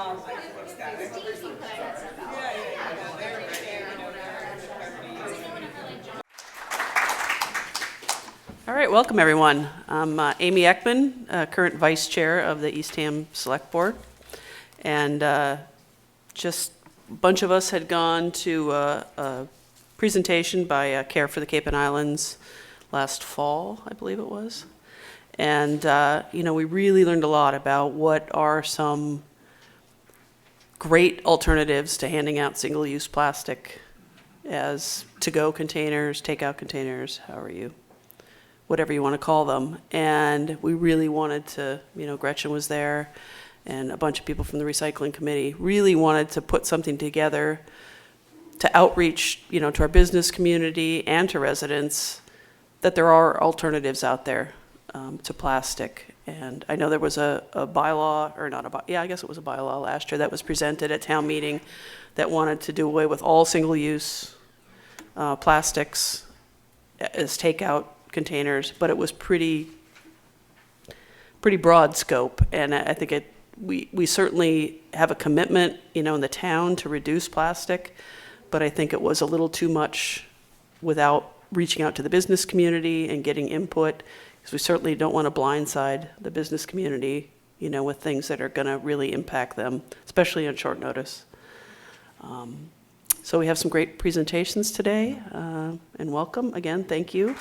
All right, welcome everyone. I'm Aimee Eckman, current Vice Chair of the Eastham Select Board. And just a bunch of us had gone to a presentation by Care for the Cape and Islands last fall, I believe it was. And, we really learned a lot about what are some great alternatives to handing out single-use plastic as to-go containers, take-out containers, whatever you want to call them. And we really wanted to, Gretchen was there and a bunch of people from the recycling committee really wanted to put something together to outreach, to our business community and to residents that there are alternatives out there to plastic. And I know there was a bylaw, or not a bylaw, I guess it was a bylaw last year that was presented at town meeting that wanted to do away with all single-use plastics as takeout containers, but it was pretty broad scope, and I think we certainly have a commitment, in the town to reduce plastic, but I think it was a little too much without reaching out to the business community and getting input, because we certainly don't want to blindside the business community, with things that are going to really impact them, especially on short notice. So we have some great presentations today, and welcome again. Thank you.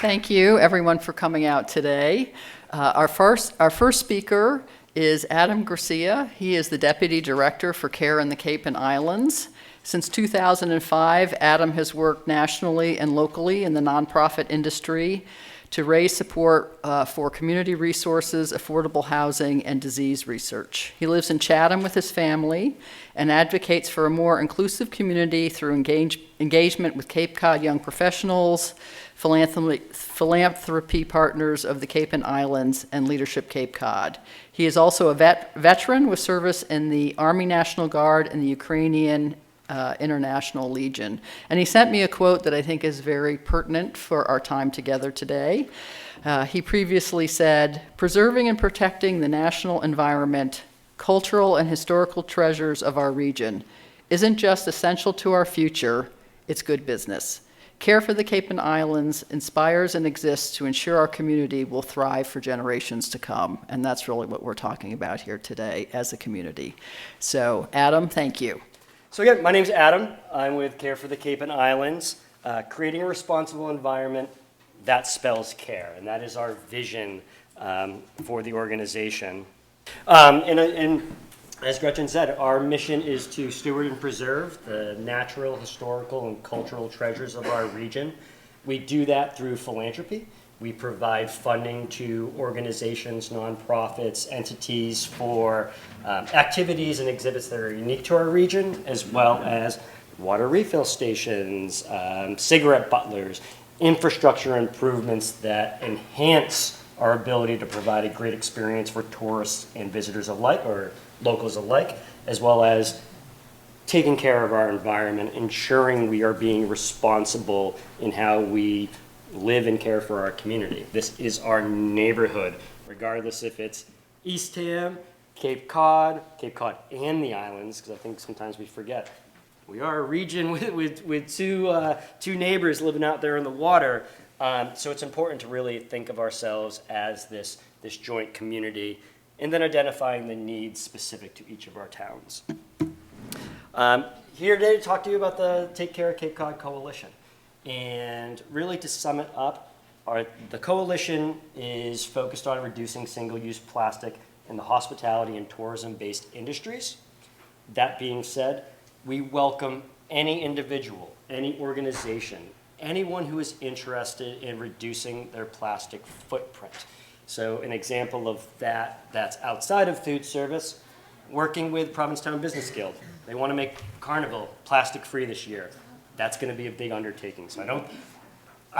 Thank you, everyone, for coming out today. Our first speaker is Adam Gracia. He is the Deputy Director for Care in the Cape and Islands. Since 2005, Adam has worked nationally and locally in the nonprofit industry to raise support for community resources, affordable housing, and disease research. He lives in Chatham with his family and advocates for a more inclusive community through engagement with Cape Cod young professionals, philanthropy partners of the Cape and Islands, and Leadership Cape Cod. He is also a veteran with service in the Army National Guard and the Ukrainian International Legion. And he sent me a quote that I think is very pertinent for our time together today. He previously said, "Preserving and protecting the national environment, cultural and historical treasures of our region isn't just essential to our future, it's good business. Care for the Cape and Islands inspires and exists to ensure our community will thrive for generations to come." And that's really what we're talking about here today as a community. So, Adam, thank you. So again, my name's Adam. I'm with Care for the Cape and Islands. Creating a responsible environment, that spells care, and that is our vision for the organization. And as Gretchen said, our mission is to steward and preserve the natural, historical, and cultural treasures of our region. We do that through philanthropy. We provide funding to organizations, nonprofits, entities for activities and exhibits that are unique to our region, as well as water refill stations, cigarette butlers, infrastructure improvements that enhance our ability to provide a great experience for tourists and visitors alike, or locals alike, as well as taking care of our environment, ensuring we are being responsible in how we live and care for our community. This is our neighborhood, regardless if it's Eastham, Cape Cod and the islands, because I think sometimes we forget. We are a region with two neighbors living out there in the water, so it's important to really think of ourselves as this joint community, and then identifying the needs specific to each of our towns. Here today to talk to you about the Take Care of Cape Cod Coalition. And really to sum it up, the coalition is focused on reducing single-use plastic in the hospitality and tourism-based industries. That being said, we welcome any individual, any organization, anyone who is interested in reducing their plastic footprint. So an example of that's outside of food service, working with Provincetown Business Guild. They want to make Carnival plastic-free this year. That's going to be a big undertaking. So I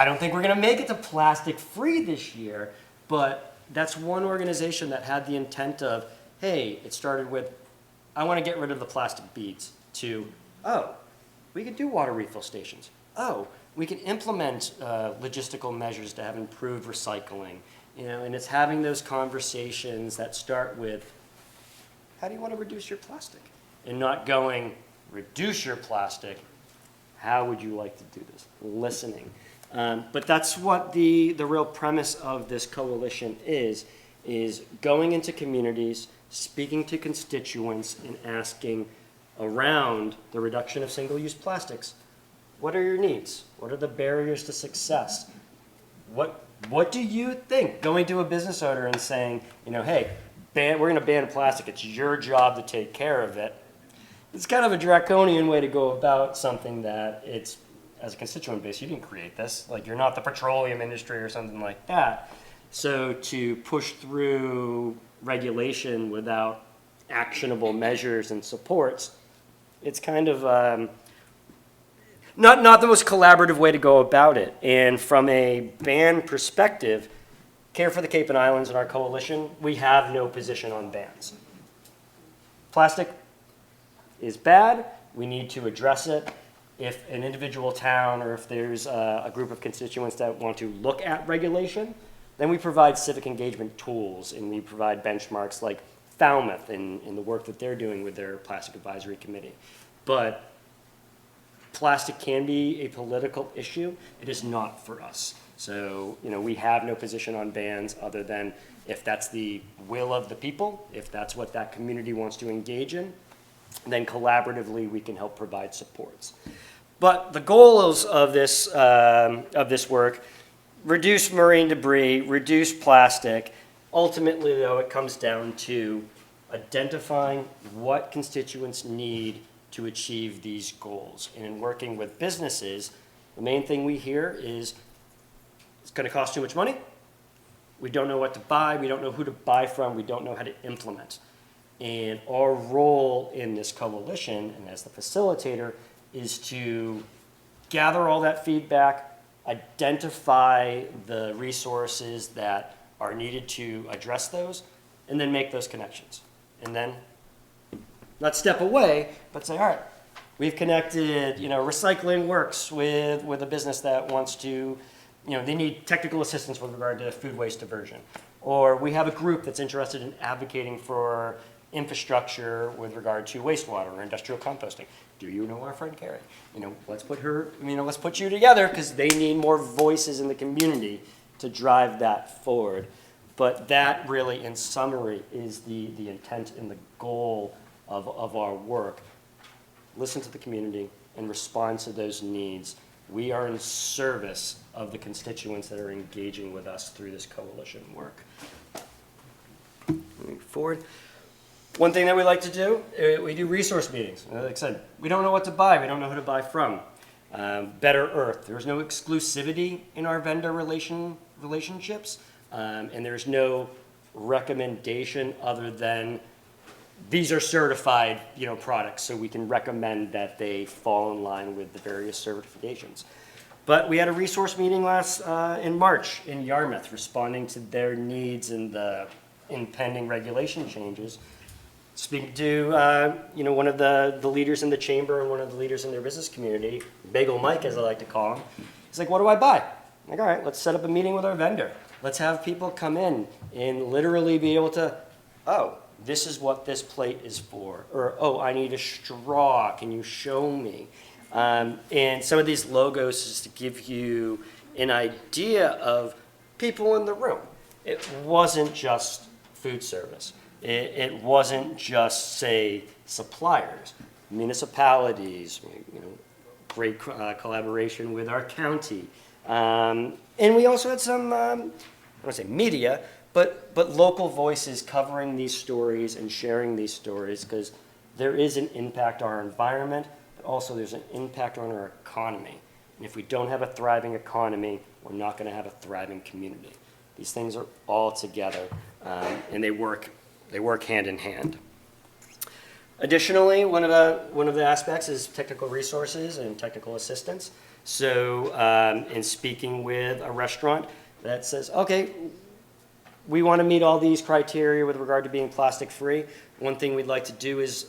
don't think we're going to make it to plastic-free this year, but that's one organization that had the intent of, hey, it started with, I want to get rid of the plastic beads, to, oh, we could do water refill stations. Oh, we can implement logistical measures to have improved recycling. And it's having those conversations that start with, how do you want to reduce your plastic? And not going, reduce your plastic, how would you like to do this? Listening. But that's what the real premise of this coalition is going into communities, speaking to constituents, and asking around the reduction of single-use plastics, what are your needs? What are the barriers to success? What do you think? Going to a business owner and saying, hey, we're going to ban plastic. It's your job to take care of it. It's kind of a draconian way to go about something that it's, as a constituent base, you didn't create this. Like, you're not the petroleum industry or something like that. So to push through regulation without actionable measures and supports, it's kind of not the most collaborative way to go about it. And from a ban perspective, Care for the Cape and Islands and our coalition, we have no position on bans. Plastic is bad. We need to address it. If an individual town or if there's a group of constituents that want to look at regulation, then we provide civic engagement tools and we provide benchmarks like Falmouth in the work that they're doing with their Plastic Advisory Committee. But plastic can be a political issue. It is not for us. So, we have no position on bans other than if that's the will of the people, if that's what that community wants to engage in, then collaboratively we can help provide supports. But the goals of this work, reduce marine debris, reduce plastic. Ultimately, though, it comes down to identifying what constituents need to achieve these goals. And in working with businesses, the main thing we hear is it's going to cost too much money. We don't know what to buy. We don't know who to buy from. We don't know how to implement. And our role in this coalition and as the facilitator is to gather all that feedback, identify the resources that are needed to address those, and then make those connections. And then not step away, but say, all right, we've connected, Recycling Works with a business that wants to, they need technical assistance with regard to food waste diversion. Or we have a group that's interested in advocating for infrastructure with regard to wastewater or industrial composting. Do you know our friend Kari? Let's put you together because they need more voices in the community to drive that forward. But that really, in summary, is the intent and the goal of our work. Listen to the community and respond to those needs. We are in service of the constituents that are engaging with us through this coalition work. Moving forward. One thing that we like to do, we do resource meetings. Like I said, we don't know what to buy. We don't know who to buy from. Better Earth. There's no exclusivity in our vendor relationships, and there's no recommendation other than these are certified, products, so we can recommend that they fall in line with the various certifications. But we had a resource meeting in March in Yarmouth, responding to their needs and the impending regulation changes. Speaking to one of the leaders in the chamber and one of the leaders in their business community, Bagel Mike, as I like to call him. He's like, what do I buy? I'm like, all right, let's set up a meeting with our vendor. Let's have people come in and literally be able to, this is what this plate is for. Or, I need a straw. Can you show me? And some of these logos is to give you an idea of people in the room. It wasn't just food service. It wasn't just, say, suppliers, municipalities, great collaboration with our county. And we also had some, I don't want to say media, but local voices covering these stories and sharing these stories because there is an impact on our environment, but also there's an impact on our economy. And if we don't have a thriving economy, we're not going to have a thriving community. These things are all together, and they work hand in hand. Additionally, one of the aspects is technical resources and technical assistance. So in speaking with a restaurant that says, okay, we want to meet all these criteria with regard to being plastic free, one thing we'd like to do is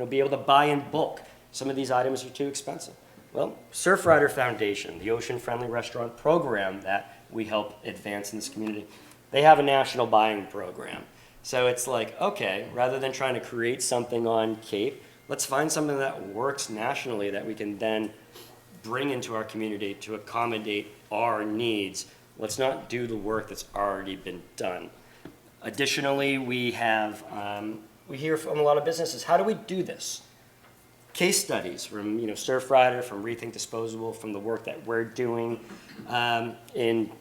be able to buy in bulk. Some of these items are too expensive. Well, Surfrider Foundation, the Ocean Friendly Restaurant program that we help advance in this community, they have a national buying program. So it's like, okay, rather than trying to create something on Cape, let's find something that works nationally that we can then bring into our community to accommodate our needs. Let's not do the work that's already been done. Additionally, we hear from a lot of businesses, how do we do this? Case studies from Surf Rider, from Rethink Disposable, from the work that we're doing in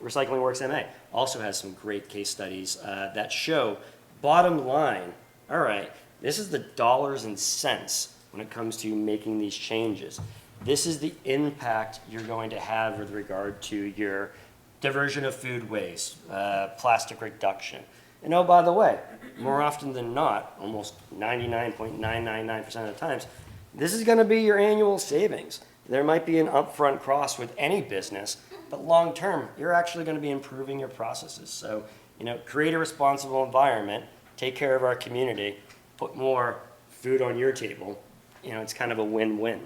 Recycling Works MA also has some great case studies that show, bottom line, all right, this is the dollars and cents when it comes to making these changes. This is the impact you're going to have with regard to your diversion of food waste, plastic reduction. And oh, by the way, more often than not, almost 99.999% of the times, this is going to be your annual savings. There might be an upfront cost with any business, but long term, you're actually going to be improving your processes. So, create a responsible environment, take care of our community, put more food on your table. It's kind of a win-win.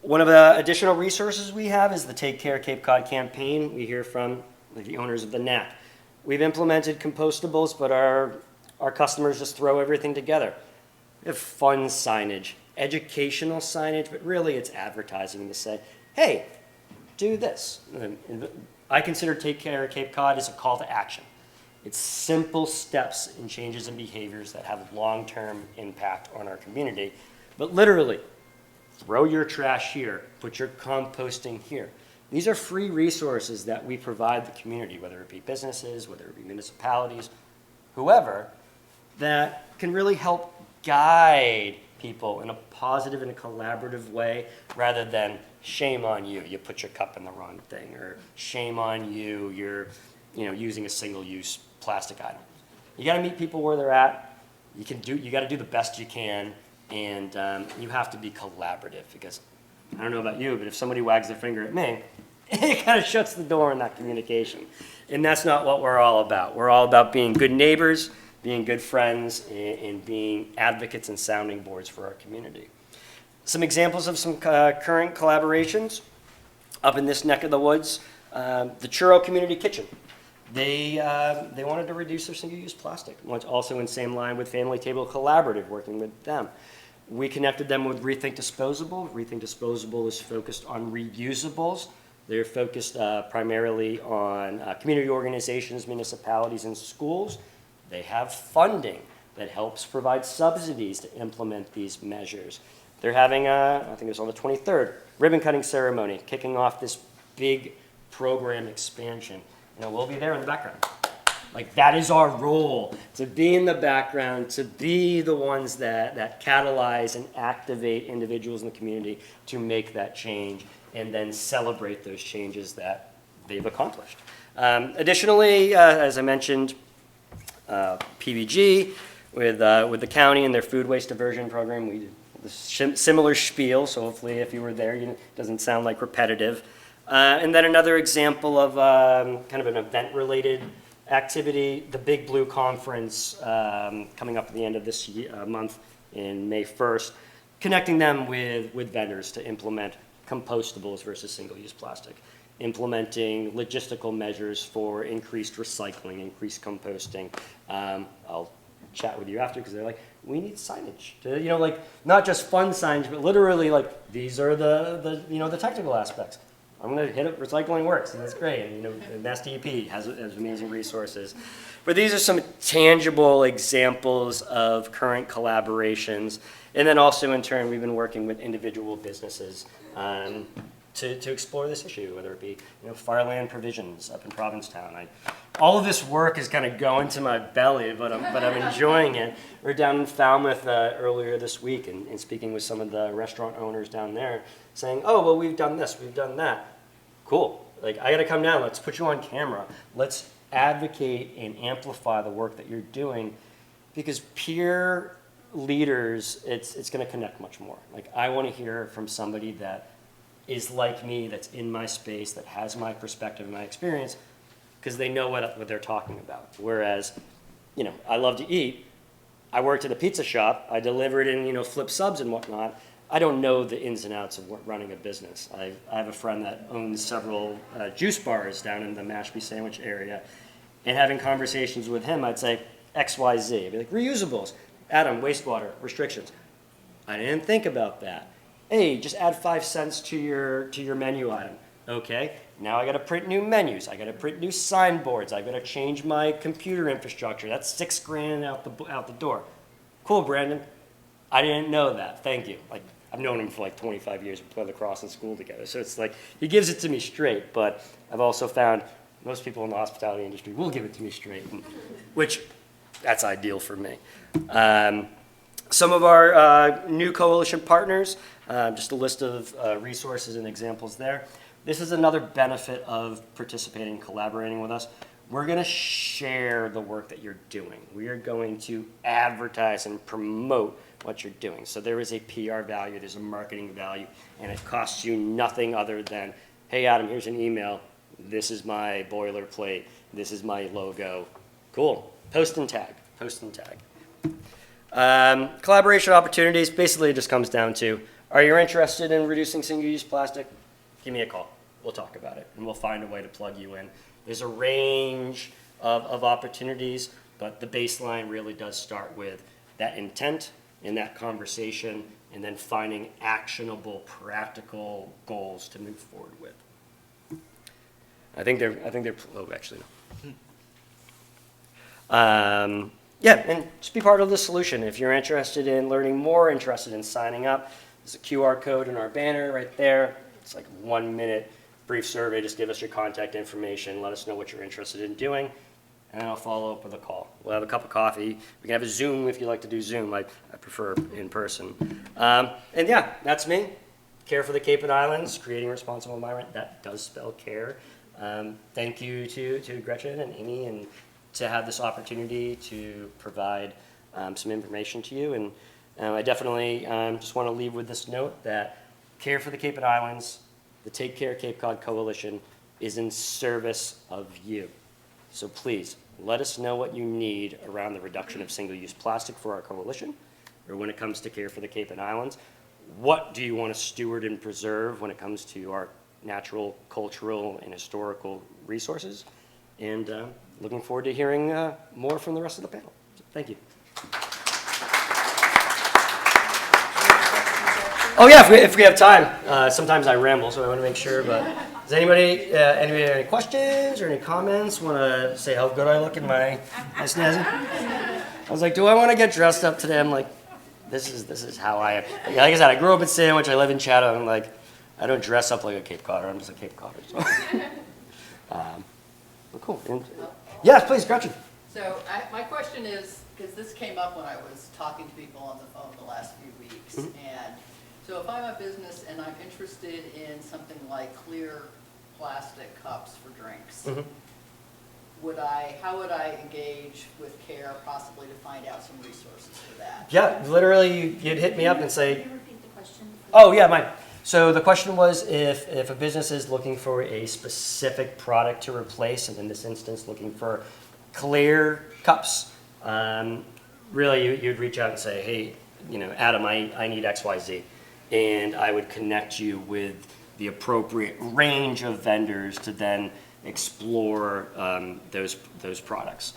One of the additional resources we have is the Take Care Cape Cod campaign. We hear from the owners of the NAC. We've implemented compostables, but our customers just throw everything together. We have fun signage, educational signage, but really it's advertising to say, hey, do this. I consider Take Care Cape Cod as a call to action. It's simple steps and changes in behaviors that have long-term impact on our community. But literally, throw your trash here, put your composting here. These are free resources that we provide the community, whether it be businesses, whether it be municipalities, whoever, that can really help guide people in a positive and a collaborative way, rather than shame on you, you put your cup in the wrong thing, or shame on you, you're using a single-use plastic item. You got to meet people where they're at. You got to do the best you can, and you have to be collaborative, because I don't know about you, but if somebody wags their finger at me, it kind of shuts the door on that communication. And that's not what we're all about. We're all about being good neighbors, being good friends, and being advocates and sounding boards for our community. Some examples of some current collaborations up in this neck of the woods. The Churro Community Kitchen. They wanted to reduce their single-use plastic. Also in same line with Family Table Collaborative, working with them. We connected them with Rethink Disposable. Rethink Disposable is focused on reusables. They're focused primarily on community organizations, municipalities, and schools. They have funding that helps provide subsidies to implement these measures. They're having, I think it was on the 23rd, ribbon cutting ceremony, kicking off this big program expansion. We'll be there in the background. Like, that is our role, to be in the background, to be the ones that catalyze and activate individuals in the community to make that change, and then celebrate those changes that they've accomplished. Additionally, as I mentioned, PVG with the county and their food waste diversion program, we did the similar spiel, so hopefully if you were there, it doesn't sound like repetitive. And then another example of kind of an event-related activity, the Big Blue Conference coming up at the end of this month in May 1st, connecting them with vendors to implement compostables versus single-use plastic, implementing logistical measures for increased recycling, increased composting. I'll chat with you after, because they're like, we need signage to, not just fun signage, but literally these are the technical aspects. I'm going to hit it, Recycling Works, and that's great. And, MASSDEP has amazing resources. But these are some tangible examples of current collaborations. And then also, in turn, we've been working with individual businesses to explore this issue, whether it be Fireland Provisions up in Provincetown. All of this work is kind of going to my belly, but I'm enjoying it. We're down in Falmouth earlier this week and speaking with some of the restaurant owners down there, saying, oh, well, we've done this, we've done that. Cool. I got to come down. Let's put you on camera. Let's advocate and amplify the work that you're doing, because peer leaders, it's going to connect much more. I want to hear from somebody that is like me, that's in my space, that has my perspective and my experience, because they know what they're talking about. Whereas, I love to eat. I worked at a pizza shop. I delivered and flip subs and whatnot. I don't know the ins and outs of running a business. I have a friend that owns several juice bars down in the Mashpee Sandwich area. and having conversations with him, I'd say X, Y, Z. I'd be like, reusables. Adam, wastewater, restrictions. I didn't think about that. Hey, just add 5 cents to your menu item. Okay, now I gotta print new menus. I gotta print new signboards. I gotta change my computer infrastructure. That's $6,000 out the door. Cool, Brandon. I didn't know that. Thank you. Like, I've known him for like 25 years. We played lacrosse in school together. So it's like, he gives it to me straight, but I've also found most people in the hospitality industry will give it to me straight, which that's ideal for me. Some of our new coalition partners, just a list of resources and examples there. This is another benefit of participating and collaborating with us. We're going to share the work that you're doing. We are going to advertise and promote what you're doing. So there is a PR value, there's a marketing value, and it costs you nothing other than, hey, Adam, here's an email. This is my boilerplate. This is my logo. Cool. Post and tag. Post and tag. Collaboration opportunities basically just comes down to, are you interested in reducing single-use plastic? Give me a call. We'll talk about it, and we'll find a way to plug you in. There's a range of opportunities, but the baseline really does start with that intent in that conversation, and then finding actionable, practical goals to move forward with. I think they're, oh, actually, no. Yeah, and just be part of the solution. If you're interested in learning more, interested in signing up, there's a QR code in our banner right there. It's like a 1-minute brief survey. Just give us your contact information. Let us know what you're interested in doing, and I'll follow up with a call. We'll have a cup of coffee. We can have a Zoom if you like to do Zoom. I prefer in person. And yeah, that's me. Care for the Cape and Islands, creating a responsible environment. That does spell care. Thank you to Gretchen and Aimee, and to have this opportunity to provide some information to you. And I definitely just want to leave with this note that Care for the Cape and Islands, the Take Care Cape Cod Coalition, is in service of you. So please, let us know what you need around the reduction of single-use plastic for our coalition, or when it comes to Care for the Cape and Islands. What do you want to steward and preserve when it comes to our natural, cultural, and historical resources? And looking forward to hearing more from the rest of the panel. So, thank you. Oh yeah, if we have time. Sometimes I ramble, so I want to make sure. But does anybody have any questions or any comments? Want to say how good I look in my snazzy? I was like, do I want to get dressed up today? I'm like, this is how I am. Like I said, I grew up in Sandwich. I live in Chatham. I'm like, I don't dress up like a Cape Codder. I'm just a Cape Codder. So. But cool. And, yes, please, Gretchen. So my question is, because this came up when I was talking to people on the phone the last few weeks, and so if I'm a business and I'm interested in something like clear plastic cups for drinks, how would I engage with CARE possibly to find out some resources for that? Yeah, literally you'd hit me up and say, Can you repeat the question? oh yeah, mine. So the question was if a business is looking for a specific product to replace, and in this instance looking for clear cups, really you'd reach out and say, hey, Adam, I need X, Y, Z. And I would connect you with the appropriate range of vendors to then explore those products.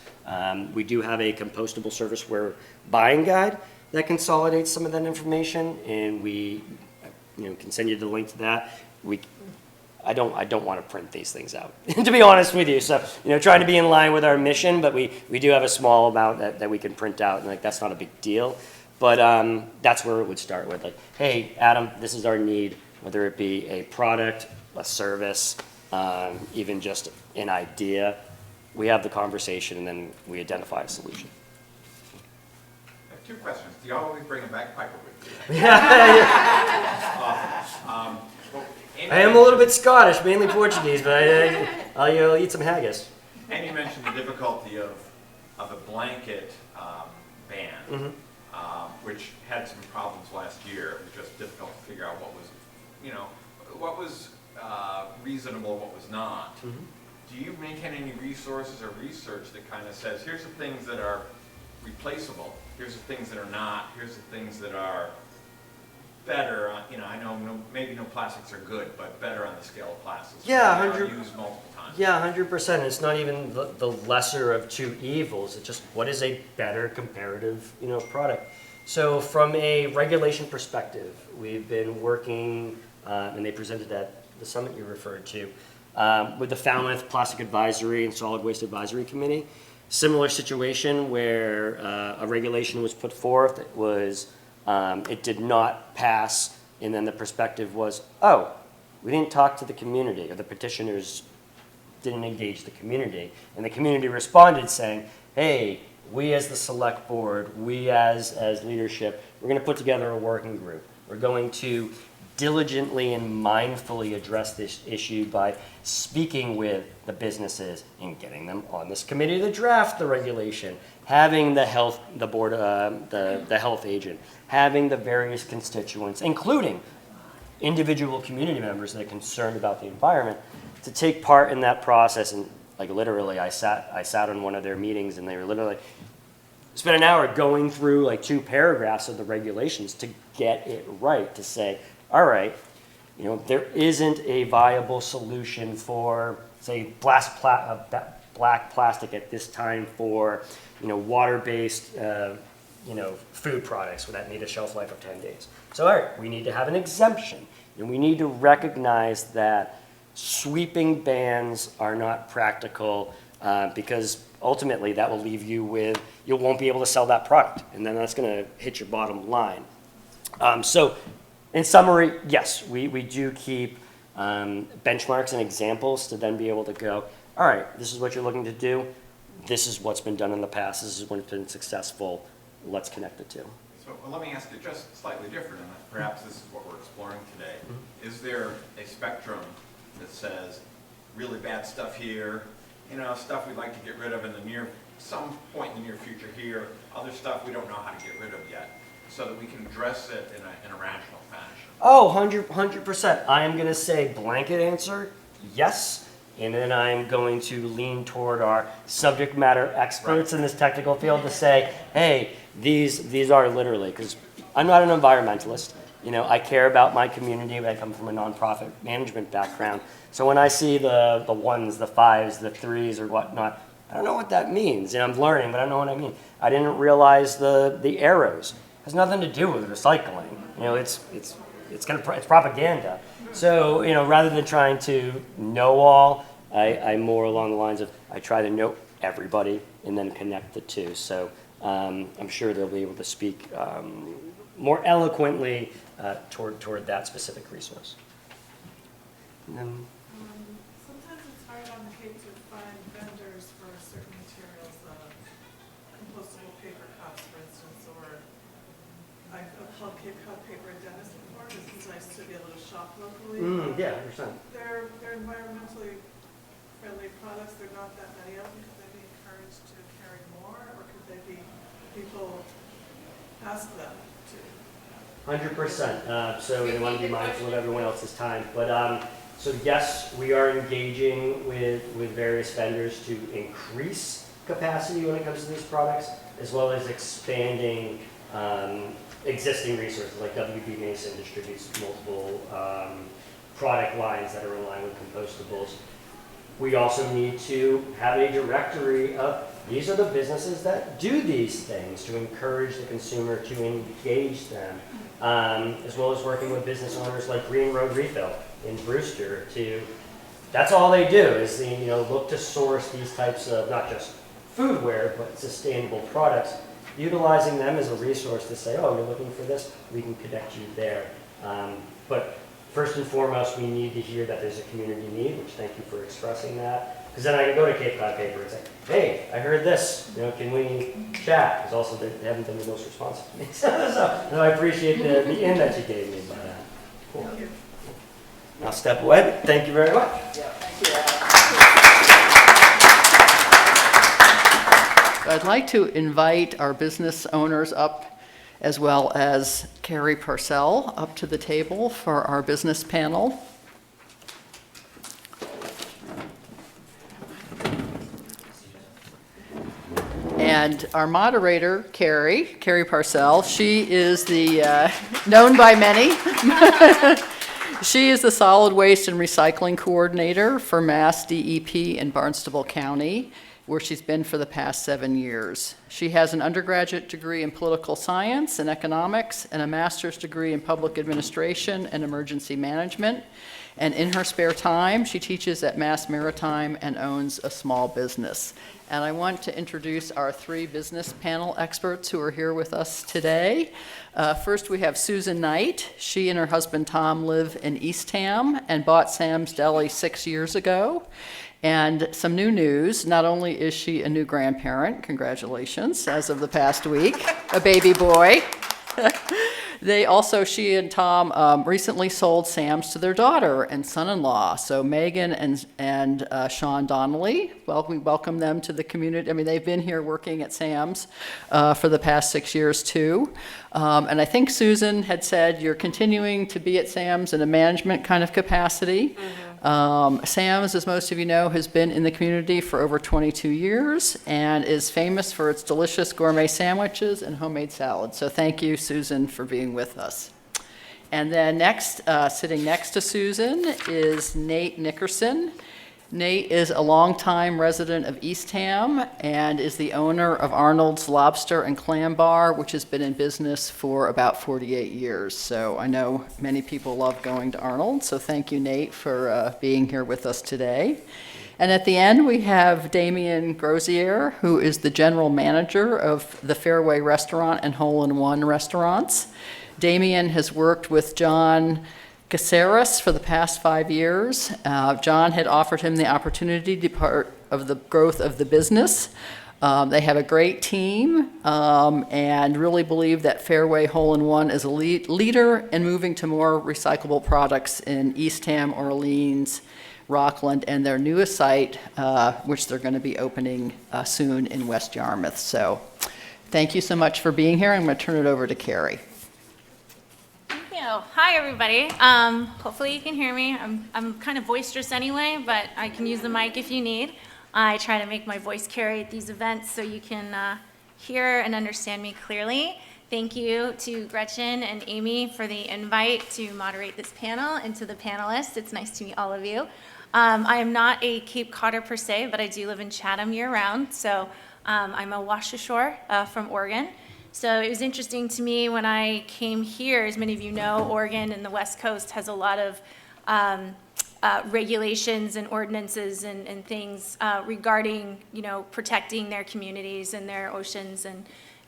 We do have a compostable serviceware buying guide that consolidates some of that information, and we can send you the link to that. I don't want to print these things out, to be honest with you. So, trying to be in line with our mission, but we do have a small amount that we can print out, and that's not a big deal. But that's where it would start with, like, hey, Adam, this is our need, whether it be a product, a service, even just an idea. We have the conversation, and then we identify a solution. I have 2 questions. Do you always bring a bagpiper with you? I am a little bit Scottish, mainly Portuguese, but I'll eat some haggis. And you mentioned the difficulty of a blanket ban, which had some problems last year. It was just difficult to figure out what was reasonable, what was not. Do you maintain any resources or research that kind of says, here's the things that are replaceable, here's the things that are not, here's the things that are better, you know, I know maybe no plastics are good, but better on the scale of plastics. Yeah, They 100 are used multiple times. Yeah, 100%. It's not even the lesser of two evils. It's just what is a better comparative, product. So from a regulation perspective, we've been working, and they presented at the summit you referred to, with the Falmouth Plastic Advisory and Solid Waste Advisory Committee. Similar situation where a regulation was put forth. It did not pass, and then the perspective was, oh, we didn't talk to the community, or the petitioners didn't engage the community. And the community responded saying, hey, we as the select board, we as leadership, we're going to put together a working group. We're going to diligently and mindfully address this issue by speaking with the businesses and getting them on this committee to draft the regulation, having the health agent, having the various constituents, including individual community members that are concerned about the environment, to take part in that process. And like literally, I sat on one of their meetings, and they were literally spent an hour going through like 2 paragraphs of the regulations to get it right, to say, all right, there isn't a viable solution for, say, black plastic at this time for, water-based, food products that need a shelf life of 10 days. So, all right, we need to have an exemption, and we need to recognize that sweeping bans are not practical, because ultimately that will leave you with, you won't be able to sell that product, and then that's going to hit your bottom line. So in summary, yes, we do keep benchmarks and examples to then be able to go, all right, this is what you're looking to do. This is what's been done in the past. This is what's been successful. Let's connect the two. So let me ask it just slightly different, and perhaps this is what we're exploring today. Is there a spectrum that says really bad stuff here, stuff we'd like to get rid of in some point in the near future here, other stuff we don't know how to get rid of yet, so that we can address it in a rational fashion? Oh, 100%. I am going to say blanket answer, yes. And then I'm going to lean toward our subject matter experts in this technical field to say, hey, these are literally, because I'm not an environmentalist. I care about my community, but I come from a nonprofit management background. So when I see the 1s, the 5s, the 3s, or whatnot, I don't know what that means. And I'm learning, but I don't know what I mean. I didn't realize the arrows. It has nothing to do with recycling. It's propaganda. So, rather than trying to know all, I'm more along the lines of I try to know everybody and then connect the two. So I'm sure they'll be able to speak more eloquently toward that specific resource. And then, sometimes it's hard on the Cape to find vendors for certain materials, compostable paper cups, for instance, or I've called Cape Cod paper at Dennis before. It's nice to be able to shop locally. yeah, I understand. They're environmentally friendly products. There are not that many of them. Could they be encouraged to carry more, or could they be people ask them to? 100%. So we want to be mindful of everyone else's time. But so yes, we are engaging with various vendors to increase capacity when it comes to these products, as well as expanding existing resources. Like WB Mason distributes multiple product lines that are in line with compostables. We also need to have a directory of these are the businesses that do these things to encourage the consumer to engage them, as well as working with business owners like Green Road Refill in Brewster. That's all they do is look to source these types of not just foodware but sustainable products, utilizing them as a resource to say, oh, you're looking for this, we can connect you there. But first and foremost, we need to hear that there's a community need, which thank you for expressing that. Because then I can go to Cape Cod Paper and say, hey, I heard this, can we chat? Because also they haven't been the most responsive to me. So I appreciate the in that you gave me. Cool. Thank you. I'll step away. Thank you very much. Yeah, thank you. So I'd like to invite our business owners up, as well as Kari Parcell, up to the table for our business panel. And our moderator, Kari Parcell, she is the, known by many. She is the solid waste and recycling coordinator for MASSDEP in Barnstable County, where she's been for the past 7 years. She has an undergraduate degree in political science and economics and a master's degree in public administration and emergency management. And in her spare time, she teaches at Mass Maritime and owns a small business. And I want to introduce our 3 business panel experts who are here with us today. First, we have Susan Knight. She and her husband Tom live in Eastham and bought Sam's Deli 6 years ago. And some new news, not only is she a new grandparent, congratulations, as of the past week, a baby boy. She and Tom recently sold Sam's to their daughter and son-in-law. So Megan and Sean Donnelly, well, we welcome them to the community. I mean, they've been here working at Sam's for the past 6 years too. And I think Susan had said you're continuing to be at Sam's in a management kind of capacity. Sam's, as most of you know, has been in the community for over 22 years and is famous for its delicious gourmet sandwiches and homemade salads. So thank you, Susan, for being with us. And then next, sitting next to Susan is Nate Nickerson. Nate is a longtime resident of Eastham and is the owner of Arnold's Lobster and Clam Bar, which has been in business for about 48 years. So I know many people love going to Arnold, so thank you, Nate, for being here with us today. And at the end, we have Damian Grozier, who is the general manager of the Fairway restaurant and Hole-in-One restaurants. Damian has worked with John Caceres for the past 5 years. John had offered him the opportunity to be part of the growth of the business. They have a great team and really believe that Fairway Hole-in-One is a leader in moving to more recyclable products in Eastham, Orleans, Rockland, and their newest site, which they're going to be opening soon in West Yarmouth. So thank you so much for being here. I'm going to turn it over to Kari. Hi, everybody. Hopefully you can hear me. I'm kind of boisterous anyway, but I can use the mic if you need. I try to make my voice carry at these events so you can hear and understand me clearly. Thank you to Gretchen and Aimee for the invite to moderate this panel, and to the panelists. It's nice to meet all of you. I am not a Cape Codder per se, but I do live in Chatham year-round, so I'm a wash ashore from Oregon. So it was interesting to me when I came here. As many of you know, Oregon and the West Coast has a lot of regulations and ordinances and things regarding, protecting their communities and their oceans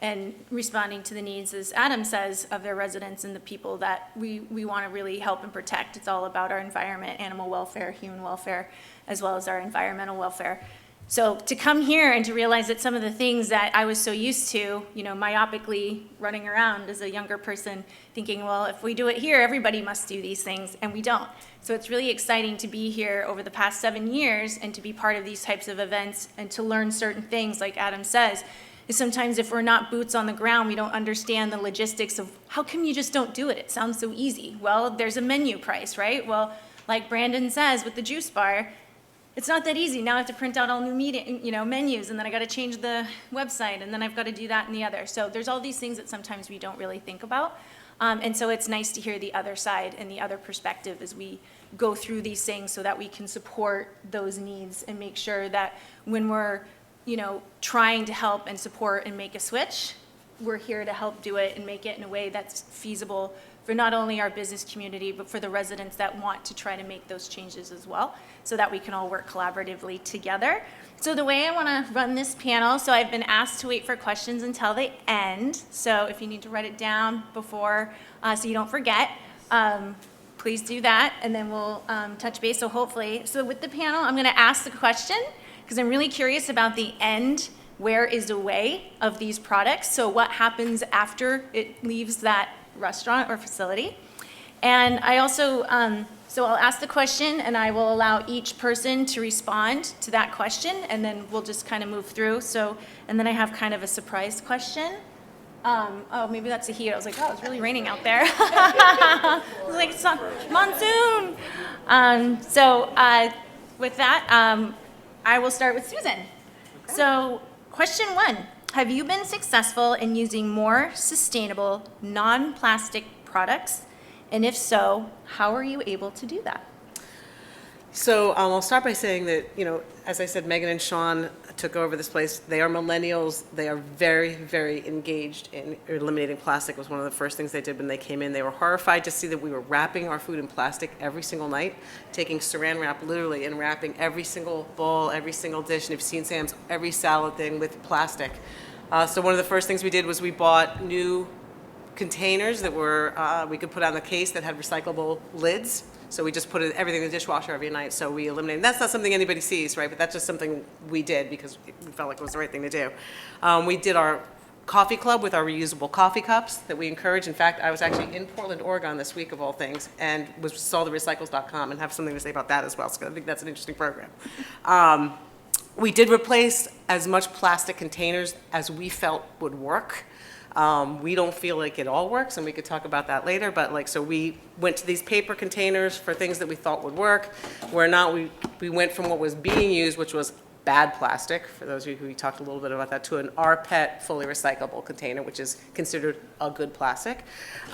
and responding to the needs, as Adam says, of their residents and the people that we want to really help and protect. It's all about our environment, animal welfare, human welfare, as well as our environmental welfare. So to come here and to realize that some of the things that I was so used to, myopically running around as a younger person, thinking, well, if we do it here, everybody must do these things, and we don't. So it's really exciting to be here over the past 7 years and to be part of these types of events and to learn certain things, like Adam says. Is sometimes if we're not boots on the ground, we don't understand the logistics of how come you just don't do it? It sounds so easy. Well, there's a menu price, right? Well, like Brandon says with the juice bar, it's not that easy. Now I have to print out all new menus, and then I got to change the website, and then I've got to do that and the other. So there's all these things that sometimes we don't really think about. And so it's nice to hear the other side and the other perspective as we go through these things so that we can support those needs and make sure that when we're trying to help and support and make a switch, we're here to help do it and make it in a way that's feasible for not only our business community, but for the residents that want to try to make those changes as well, so that we can all work collaboratively together. So the way I want to run this panel, so I've been asked to wait for questions until the end. So if you need to write it down before, so you don't forget, please do that, and then we'll touch base. So with the panel, I'm going to ask the question, because I'm really curious about the end, where is the way of these products? So what happens after it leaves that restaurant or facility? And I also, so I'll ask the question and I will allow each person to respond to that question, and then we'll just kind of move through. So, and then I have kind of a surprise question. Oh, maybe that's a heat. I was like, oh, it's really raining out there. I was like, it's monsoon. With that, I will start with Susan. Okay. So question 1, have you been successful in using more sustainable, non-plastic products? And if so, how are you able to do that? So I'll start by saying that, as I said, Megan and Sean took over this place. They are millennials. They are very, very engaged in eliminating plastic. Was one of the first things they did when they came in. They were horrified to see that we were wrapping our food in plastic every single night, taking saran wrap literally and wrapping every single bowl, every single dish. And if you've seen Sam's, every salad thing with plastic. So one of the first things we did was we bought new containers that were, we could put on the case that had recyclable lids. So we just put everything in the dishwasher every night. So we eliminated, that's not something anybody sees, right? But that's just something we did because we felt like it was the right thing to do. We did our coffee club with our reusable coffee cups that we encourage. In fact, I was actually in Portland, Oregon this week of all things and saw the recycles.com and have something to say about that as well. So I think that's an interesting program. We did replace as much plastic containers as we felt would work. We don't feel like it all works, and we could talk about that later, but so we went to these paper containers for things that we thought would work. We went from what was being used, which was bad plastic, for those of you who talked a little bit about that, to an rPET fully recyclable container, which is considered a good plastic.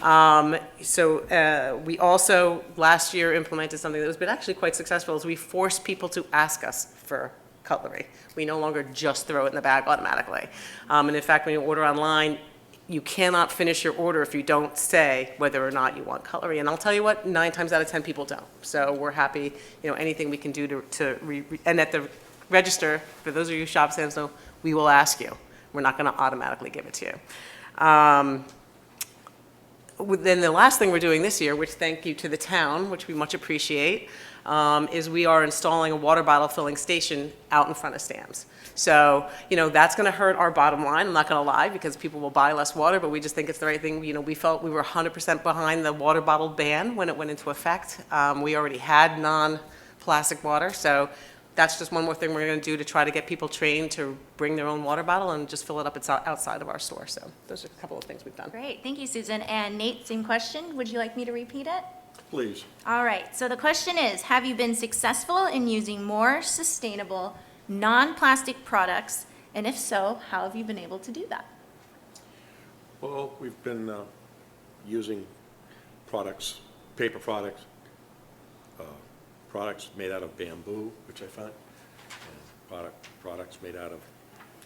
We also last year implemented something that has been actually quite successful, is we forced people to ask us for cutlery. We no longer just throw it in the bag automatically. And in fact, when you order online, you cannot finish your order if you don't say whether or not you want cutlery. And I'll tell you what, 9 times out of 10 people don't. So we're happy, anything we can do and at the register, for those of you who shop Sam's, we will ask you. We're not going to automatically give it to you. Then the last thing we're doing this year, which thank you to the town, which we much appreciate, is we are installing a water bottle filling station out in front of Sam's. So, that's going to hurt our bottom line, I'm not going to lie, because people will buy less water, but we just think it's the right thing. We felt we were 100% behind the water bottle ban when it went into effect. We already had non-plastic water, so that's just one more thing we're going to do to try to get people trained to bring their own water bottle and just fill it up outside of our store. So those are a couple of things we've done. Great, thank you, Susan. And Nate, same question. Would you like me to repeat it? Please. All right, so the question is, have you been successful in using more sustainable, non-plastic products? And if so, how have you been able to do that? Well, we've been using products, paper products, products made out of bamboo, which I found, and products made out of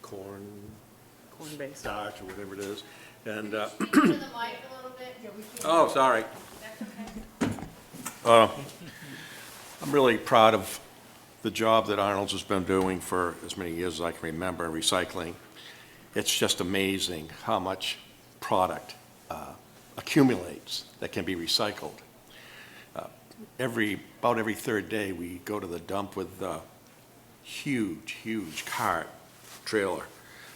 Corn-based. starch or whatever it is. And To the mic a little bit. oh, sorry. I'm really proud of the job that Arnold's has been doing for as many years as I can remember in recycling. It's just amazing how much product accumulates that can be recycled. About every third day, we go to the dump with a huge cart trailer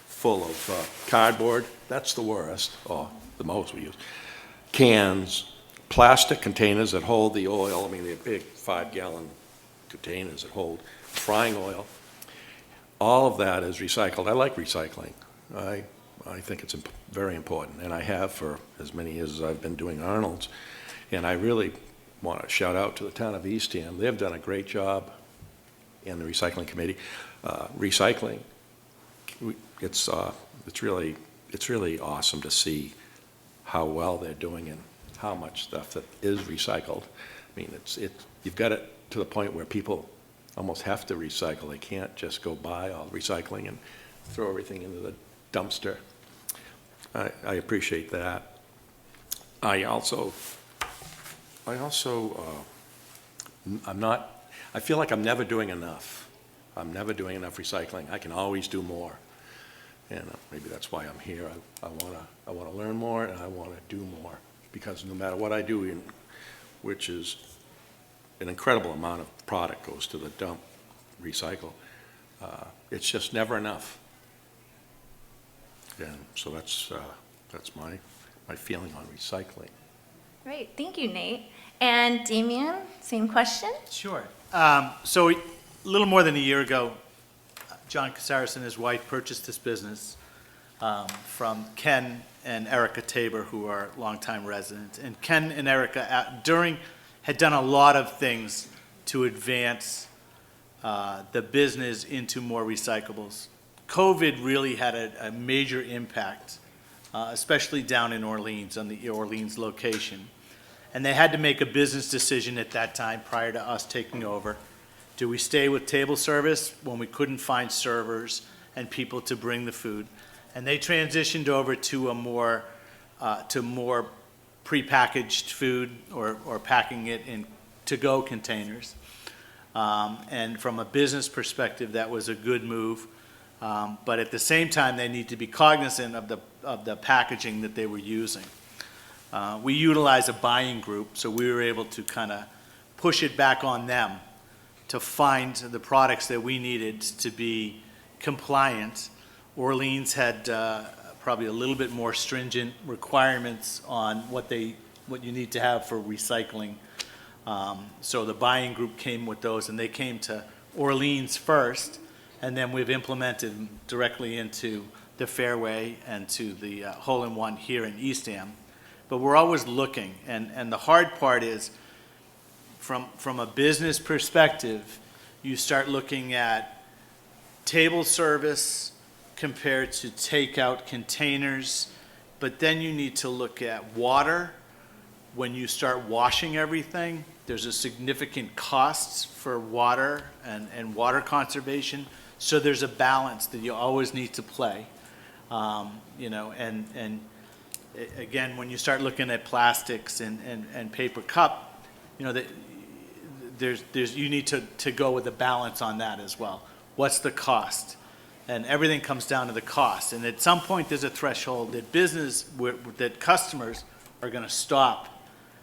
full of cardboard. That's the worst, or the most we use. Cans, plastic containers that hold the oil. I mean, they're big 5-gallon containers that hold frying oil. All of that is recycled. I like recycling. I think it's very important, and I have for as many years as I've been doing Arnold's. And I really want to shout out to the town of Eastham. They've done a great job in the recycling committee. Recycling, it's really awesome to see how well they're doing and how much stuff that is recycled. I mean, you've got it to the point where people almost have to recycle. They can't just go buy all recycling and throw everything into the dumpster. I appreciate that. I feel like I'm never doing enough. I'm never doing enough recycling. I can always do more. And maybe that's why I'm here. I want to learn more and I want to do more, because no matter what I do, which is an incredible amount of product goes to the dump, recycle, it's just never enough. And so that's my feeling on recycling. Great, thank you, Nate. And Damian, same question? Sure. So a little more than a year ago, John Casares and his wife purchased this business from Ken and Erica Tabor, who are longtime residents. And Ken and Erica had done a lot of things to advance the business into more recyclables. COVID really had a major impact, especially down in Orleans, on the Orleans location. And they had to make a business decision at that time, prior to us taking over. Do we stay with table service when we couldn't find servers and people to bring the food? And they transitioned over to a more prepackaged food, or packing it in to-go containers. And from a business perspective, that was a good move. But at the same time, they need to be cognizant of the packaging that they were using. We utilize a buying group, so we were able to kind of push it back on them to find the products that we needed to be compliant. Orleans had probably a little bit more stringent requirements on what you need to have for recycling. So the buying group came with those, and they came to Orleans first, and then we've implemented them directly into the Fairway and to the hole-in-one here in Eastham. But we're always looking, and the hard part is, from a business perspective, you start looking at table service compared to takeout containers, but then you need to look at water. When you start washing everything, there's a significant cost for water and water conservation, so there's a balance that you always need to play. And again, when you start looking at plastics and paper cup, you need to go with a balance on that as well. What's the cost? And everything comes down to the cost. And at some point, there's a threshold that that customers are going to stop.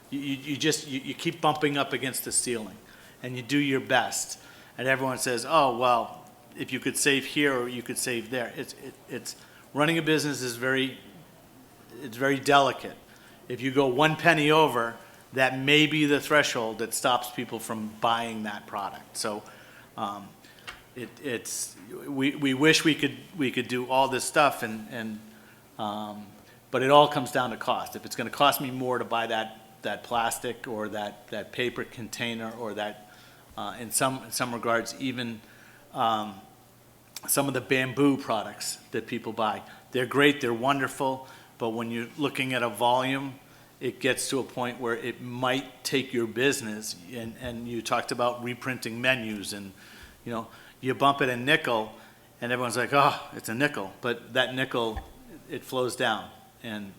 You keep bumping up against the ceiling, and you do your best. And everyone says, oh, well, if you could save here or you could save there. It's running a business is very delicate. If you go 1 penny over, that may be the threshold that stops people from buying that product. So we wish we could do all this stuff, but it all comes down to cost. If it's going to cost me more to buy that plastic or that paper container, or that in some regards even some of the bamboo products that people buy, they're great, they're wonderful, but when you're looking at a volume, it gets to a point where it might take your business. And you talked about reprinting menus, and you bump it a nickel, and everyone's like, oh, it's a nickel. But that nickel, it flows down, and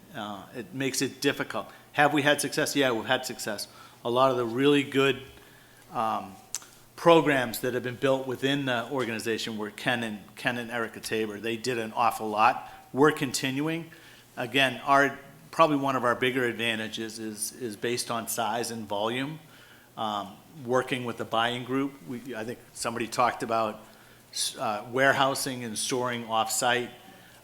it makes it difficult. Have we had success? Yeah, we've had success. A lot of the really good programs that have been built within the organization were Ken and Erica Tabor. They did an awful lot. We're continuing. Again, probably one of our bigger advantages is based on size and volume. Working with the buying group, I think somebody talked about warehousing and storing off-site.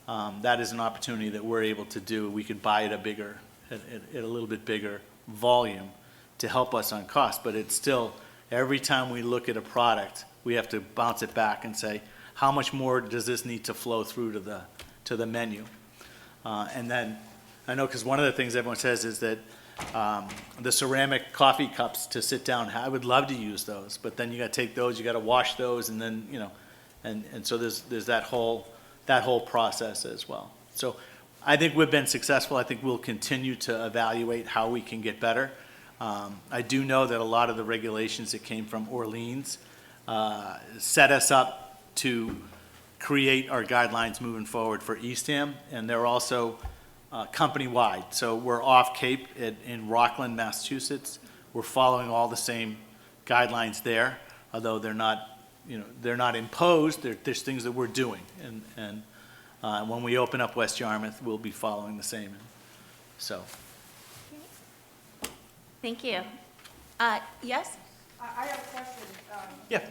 That is an opportunity that we're able to do. We could buy at a little bit bigger volume to help us on cost, but it's still, every time we look at a product, we have to bounce it back and say, how much more does this need to flow through to the menu? And then, I know, because one of the things everyone says is that the ceramic coffee cups to sit down, I would love to use those, but then you got to take those, you got to wash those, and then and so there's that whole process as well. So I think we've been successful. I think we'll continue to evaluate how we can get better. I do know that a lot of the regulations that came from Orleans set us up to create our guidelines moving forward for Eastham, and they're also company-wide. So we're off Cape in Rockland, Massachusetts. We're following all the same guidelines there, although they're not imposed. There's things that we're doing, and when we open up West Yarmouth, we'll be following the same. So. Thank you. Yes? I have a question. Yeah.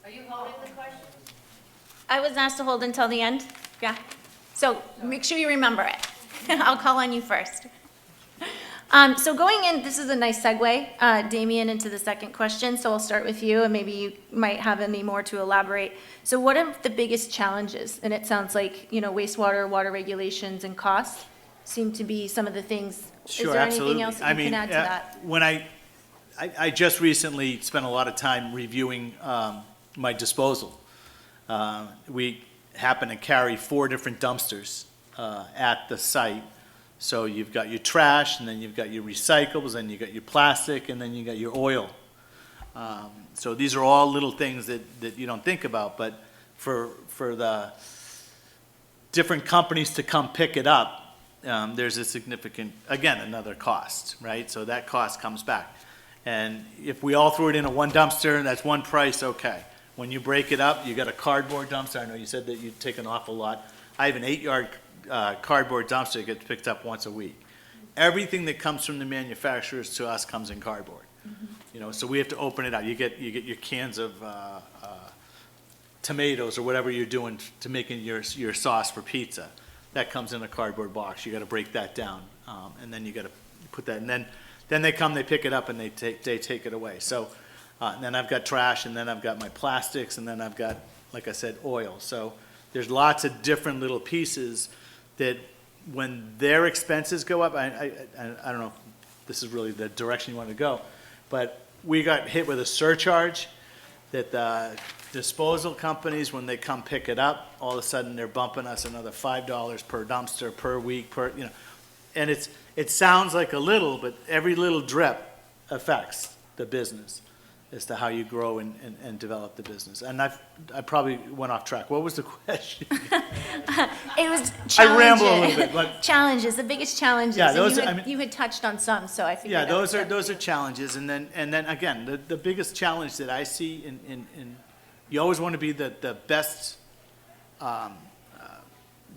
Are you holding the question? I was asked to hold until the end. Yeah. So make sure you remember it. I'll call on you first. So going in, this is a nice segue, Damian, into the second question. So I'll start with you, and maybe you might have any more to elaborate. So what are the biggest challenges? And it sounds like, wastewater, water regulations, and costs seem to be some of the things. Sure, is there absolutely. anything else that you can add to that? When I just recently spent a lot of time reviewing my disposal. We happen to carry 4 different dumpsters at the site. So you've got your trash, and then you've got your recyclables, and you've got your plastic, and then you got your oil. So these are all little things that you don't think about, but for the different companies to come pick it up, there's a significant, again, another cost, right? So that cost comes back. And if we all threw it in a one dumpster and that's one price, okay. When you break it up, you got a cardboard dumpster. I know you said that you take an awful lot. I have an 8-yard cardboard dumpster that gets picked up once a week. Everything that comes from the manufacturers to us comes in cardboard. You know, so we have to open it out. You get your cans of tomatoes or whatever you're doing to making your sauce for pizza. That comes in a cardboard box. You got to break that down, and then you got to put that. And then they come, they pick it up, and they take it away. So, and then I've got trash, and then I've got my plastics, and then I've got, like I said, oil. So there's lots of different little pieces that when their expenses go up, I don't know if this is really the direction you want to go, but we got hit with a surcharge that the disposal companies, when they come pick it up, all of a sudden they're bumping us another $5 per dumpster per week and it sounds like a little, but every little drip affects the business as to how you grow and develop the business. And I probably went off track. What was the question? It was challenges. I ramble a little bit, but Challenges, the biggest challenges. Yeah, and those you are- had, I mean- you had touched on some, so I figured. yeah, I would start those with are challenges. And then again, the biggest challenge that I see in you always want to be the best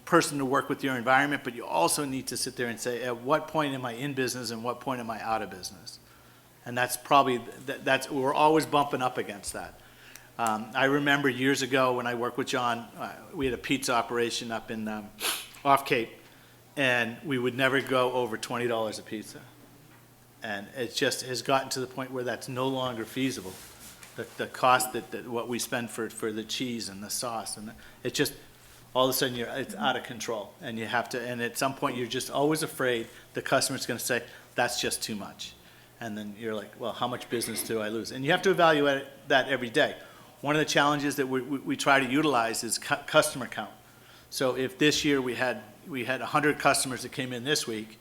person to work with your environment, but you also need to sit there and say, at what point am I in business and what point am I out of business? And that's probably, we're always bumping up against that. I remember years ago when I worked with John, we had a pizza operation up in off Cape, and we would never go over $20 a pizza. And it just has gotten to the point where that's no longer feasible. The cost that what we spend for the cheese and the sauce, and it just, all of a sudden it's out of control. And you have to, and at some point you're just always afraid the customer's gonna say, that's just too much. And then you're like, well, how much business do I lose? And you have to evaluate that every day. One of the challenges that we try to utilize is customer count. So if this year we had 100 customers that came in this week,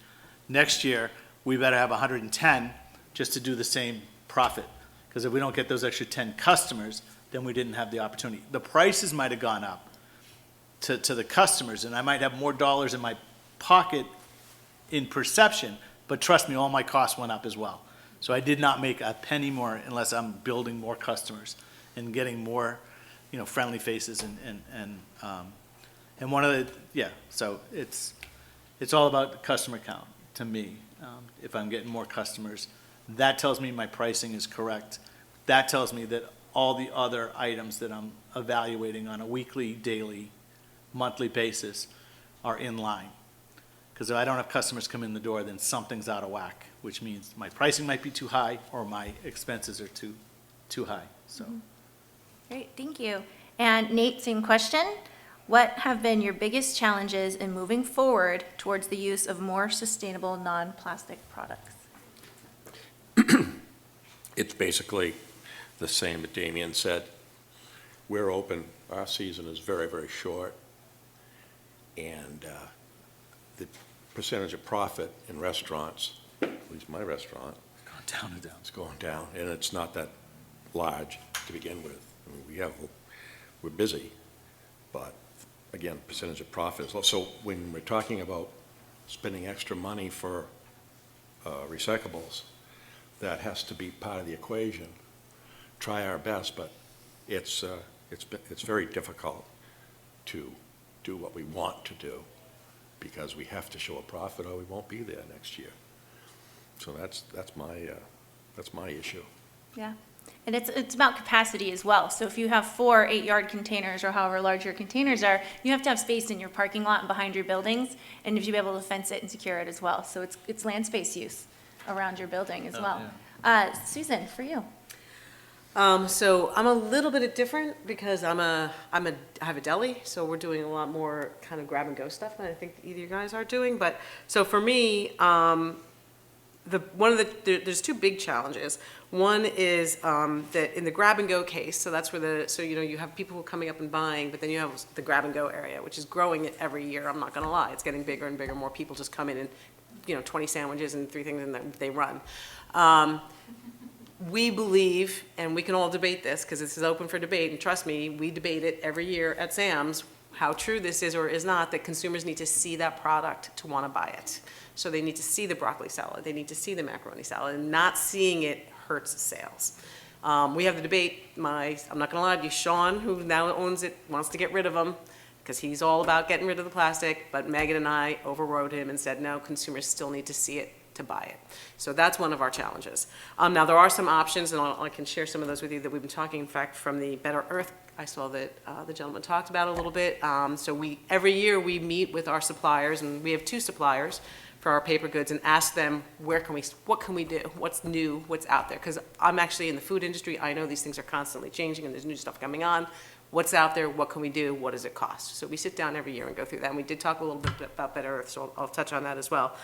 next year we better have 110 just to do the same profit. Because if we don't get those extra 10 customers, then we didn't have the opportunity. The prices might have gone up to the customers, and I might have more dollars in my pocket in perception, but trust me, all my costs went up as well. So I did not make a penny more unless I'm building more customers and getting more, friendly faces and one of the, so it's all about the customer count to me. If I'm getting more customers, that tells me my pricing is correct. That tells me that all the other items that I'm evaluating on a weekly, daily, monthly basis are in line. Because if I don't have customers come in the door, then something's out of whack, which means my pricing might be too high or my expenses are too high, so. Great, thank you. And Nate, same question. What have been your biggest challenges in moving forward towards the use of more sustainable, non-plastic products? It's basically the same that Damian said. We're open, our season is very, very short, and the percentage of profit in restaurants, at least my restaurant, Going down and down. it's going down, and it's not that large to begin with. I mean, we're busy, but again, percentage of profit is low. So when we're talking about spending extra money for recyclables, that has to be part of the equation. Try our best, but it's very difficult to do what we want to do because we have to show a profit or we won't be there next year. So that's my issue. Yeah, and it's about capacity as well. So if you have 4 8-yard containers or however large your containers are, you have to have space in your parking lot and behind your buildings, and you have to be able to fence it and secure it as well. So it's land space use around your building as well. Susan, for you. So I'm a little bit different because I have a deli, so we're doing a lot more kind of grab and go stuff than I think either of you guys are doing. But so for me, there's two big challenges. One is that in the grab-and-go case, so that's where you have people who are coming up and buying, but then you have the grab-and-go area, which is growing it every year, I'm not gonna lie. It's getting bigger and bigger, more people just come in and, 20 sandwiches and 3 things, and then they run. We believe, and we can all debate this, because this is open for debate, and trust me, we debate it every year at Sam's, how true this is or is not, that consumers need to see that product to want to buy it. So they need to see the broccoli salad, they need to see the macaroni salad, and not seeing it hurts sales. We have the debate, I'm not gonna lie to you, Sean, who now owns it, wants to get rid of them, because he's all about getting rid of the plastic, but Megan and I overrode him and said, no, consumers still need to see it to buy it. So that's one of our challenges. Now, there are some options, and I can share some of those with you that we've been talking, in fact, from the Better Earth, I saw that the gentleman talked about a little bit. So every year we meet with our suppliers, and we have 2 suppliers for our paper goods, and ask them, what can we do? What's new, what's out there? Because I'm actually in the food industry, I know these things are constantly changing and there's new stuff coming on. What's out there, what can we do, what does it cost? So we sit down every year and go through that, and we did talk a little bit about Better Earth, so I'll touch on that as well.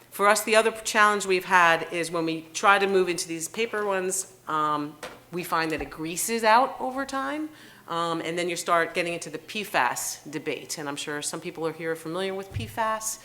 For us, the other challenge we've had is when we try to move into these paper ones, we find that it greases out over time. And then you start getting into the PFAS debate. And I'm sure some people are here familiar with PFAS.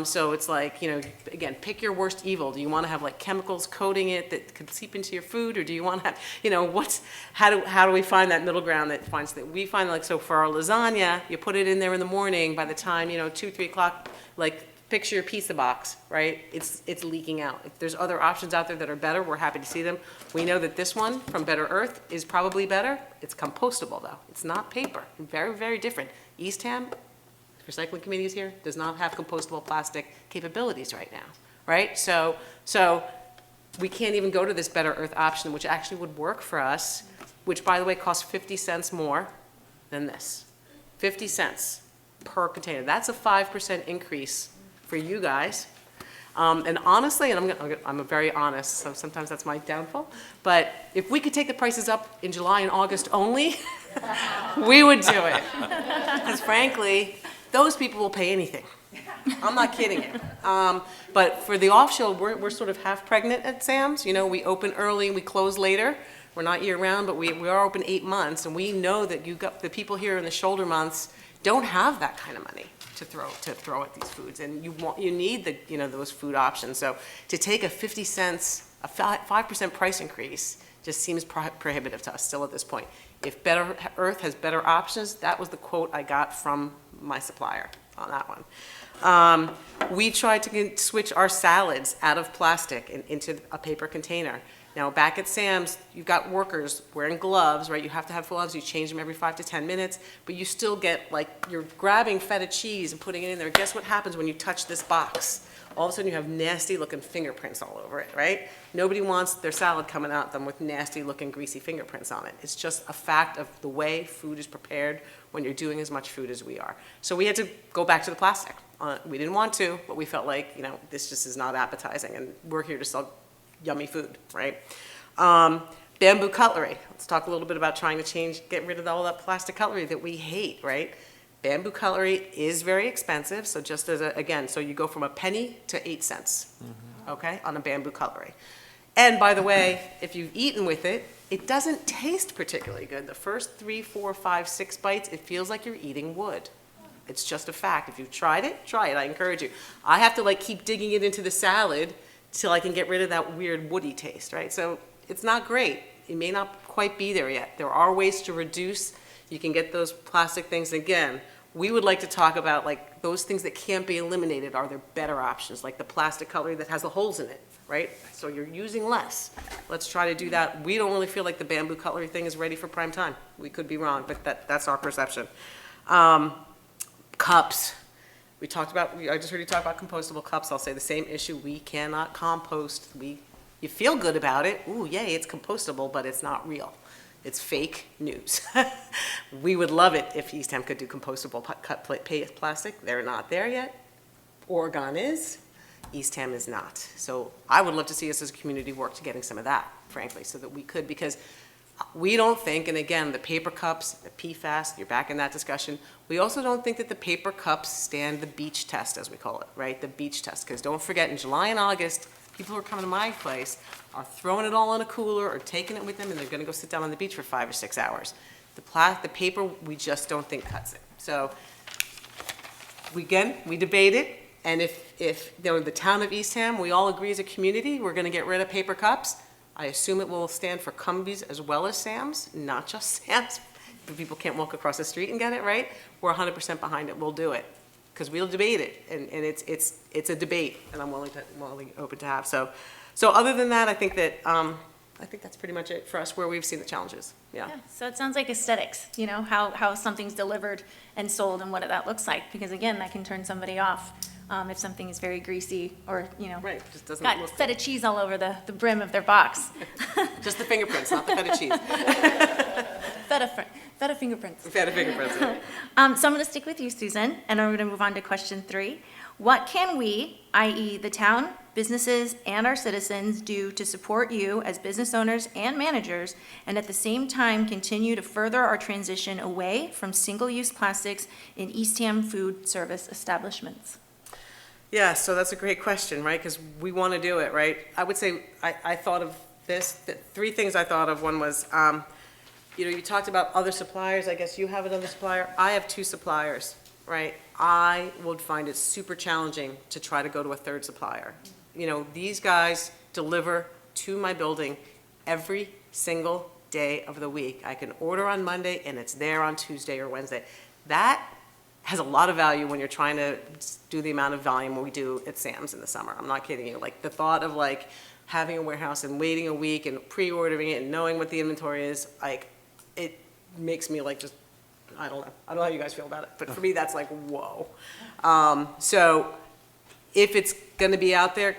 So it's like, again, pick your worst evil. Do you want to have like chemicals coating it that could seep into your food? Or do you want to have, how do we find that middle ground that finds that? We find like, so for our lasagna, you put it in there in the morning, by the time, 2, 3 o'clock, like, picture your pizza box, right? It's leaking out. If there's other options out there that are better, we're happy to see them. We know that this one from Better Earth is probably better. It's compostable though. It's not paper. Very, very different. Eastham, recycling committee is here, does not have compostable plastic capabilities right now, right? So we can't even go to this Better Earth option, which actually would work for us, which by the way costs 50 cents more than this. 50 cents per container. That's a 5% increase for you guys. And honestly, and I'm very honest, so sometimes that's my downfall, but if we could take the prices up in July and August only, we would do it. Because frankly, those people will pay anything. I'm not kidding you. But for the off-show, we're sort of half pregnant at Sam's. We open early and we close later. We're not year-round, but we are open 8 months, and we know that the people here in the shoulder months don't have that kind of money to throw at these foods, and you need those food options. So to take a 50 cents, a 5% price increase just seems prohibitive to us still at this point. If Better Earth has better options, that was the quote I got from my supplier on that one. We tried to switch our salads out of plastic and into a paper container. Now, back at Sam's, you've got workers wearing gloves, right? You have to have gloves. You change them every 5 to 10 minutes, but you still get, like, you're grabbing feta cheese and putting it in there. Guess what happens when you touch this box? All of a sudden, you have nasty-looking fingerprints all over it, right? Nobody wants their salad coming out them with nasty-looking, greasy fingerprints on it. It's just a fact of the way food is prepared when you're doing as much food as we are. So we had to go back to the plastic. We didn't want to, but we felt like, this just is not appetizing, and we're here to sell yummy food, right? Bamboo cutlery. Let's talk a little bit about trying to get rid of all that plastic cutlery that we hate, right? Bamboo cutlery is very expensive, so just as so you go from a penny to 8 cents, okay, on a bamboo cutlery. And by the way, if you've eaten with it, it doesn't taste particularly good. The first 3, 4, 5, 6 bites, it feels like you're eating wood. It's just a fact. If you've tried it, try it. I encourage you. I have to keep digging it into the salad till I can get rid of that weird woody taste, right? So it's not great. It may not quite be there yet. There are ways to reduce. You can get those plastic things. Again, we would like to talk about those things that can't be eliminated. Are there better options, like the plastic cutlery that has the holes in it, right? So you're using less. Let's try to do that. We don't really feel like the bamboo cutlery thing is ready for prime time. We could be wrong, but that's our perception. Cups. I just heard you talk about compostable cups. I'll say the same issue. We cannot compost. You feel good about it. Ooh, yay, it's compostable, but it's not real. It's fake news. We would love it if Eastham could do compostable plastic. They're not there yet. Oregon is. Eastham is not. So I would love to see us as a community work to getting some of that, frankly, so that we could, because we don't think, and again, the paper cups, the PFAS, you're back in that discussion, we also don't think that the paper cups stand the beach test, as we call it, right? The beach test, because don't forget, in July and August, people who are coming to my place are throwing it all in a cooler or taking it with them, and they're gonna go sit down on the beach for 5 or 6 hours. The paper, we just don't think cuts it. So, we debate it, and if the town of Eastham, we all agree as a community, we're gonna get rid of paper cups, I assume it will stand for Cumbies as well as Sam's, not just Sam's. But people can't walk across the street and get it, right? We're 100% behind it, we'll do it, because we'll debate it, and it's a debate, and I'm willing, open to have. So other than that, I think that's pretty much it for us, where we've seen the challenges, yeah. Yeah, so it sounds like aesthetics, how something's delivered and sold and what that looks like, because again, that can turn somebody off if something is very greasy or, Right, just doesn't got look feta cheese all over the brim of their box. just the fingerprints, not the feta cheese. Feta fingerprints. Feta fingerprints, yeah. So I'm going to stick with you, Susan, and I'm going to move on to question 3. What can we, i.e. the town, businesses, and our citizens do to support you as business owners and managers, and at the same time continue to further our transition away from single-use plastics in Eastham food service establishments? Yeah, so that's a great question, right? Because we want to do it, right? I would say I thought of this, 3 things I thought of. One was, you talked about other suppliers. I guess you have another supplier. I have 2 suppliers, right? I would find it super challenging to try to go to a 3rd supplier. These guys deliver to my building every single day of the week. I can order on Monday and it's there on Tuesday or Wednesday. That has a lot of value when you're trying to do the amount of volume we do at Sam's in the summer. I'm not kidding you. Like the thought of having a warehouse and waiting a week and pre-ordering it and knowing what the inventory is, it makes me just, I don't know how you guys feel about it, but for me that's whoa. So if it's gonna be out there,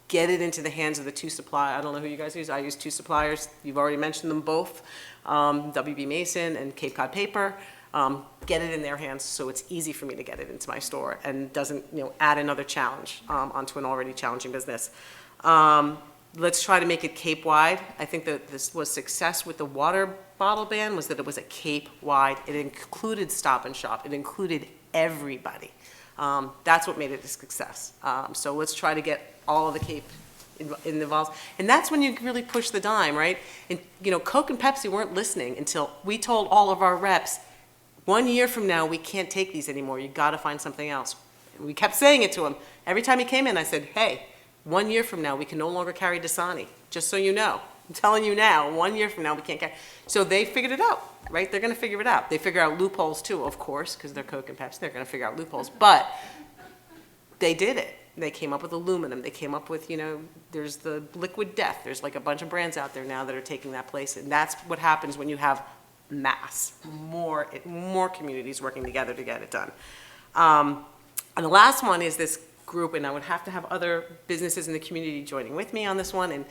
get it into the hands of the 2 suppliers. I don't know who you guys use. I use 2 suppliers. You've already mentioned them both, WB Mason and Cape Cod Paper. Get it in their hands so it's easy for me to get it into my store and doesn't, add another challenge onto an already challenging business. Let's try to make it Cape-wide. I think that this was success with the water bottle ban, was that it was a Cape-wide. It included Stop and Shop. It included everybody. That's what made it a success. So let's try to get all of the Cape involved. And that's when you really push the dime, right? And, Coke and Pepsi weren't listening until we told all of our reps, 1 year from now, we can't take these anymore. You got to find something else. And we kept saying it to him. Every time he came in, I said, hey, 1 year from now, we can no longer carry Dasani, just so you know. I'm telling you now, 1 year from now, we can't carry. So they figured it out, right? They're going to figure it out. They figure out loopholes too, of course, because they're Coke and Pepsi. They're going to figure out loopholes. But they did it. They came up with aluminum. They came up with, there's the Liquid Death. There's a bunch of brands out there now that are taking that place. And that's what happens when you have more communities working together to get it done. And the last one is this group, and I would have to have other businesses in the community joining with me on this one, and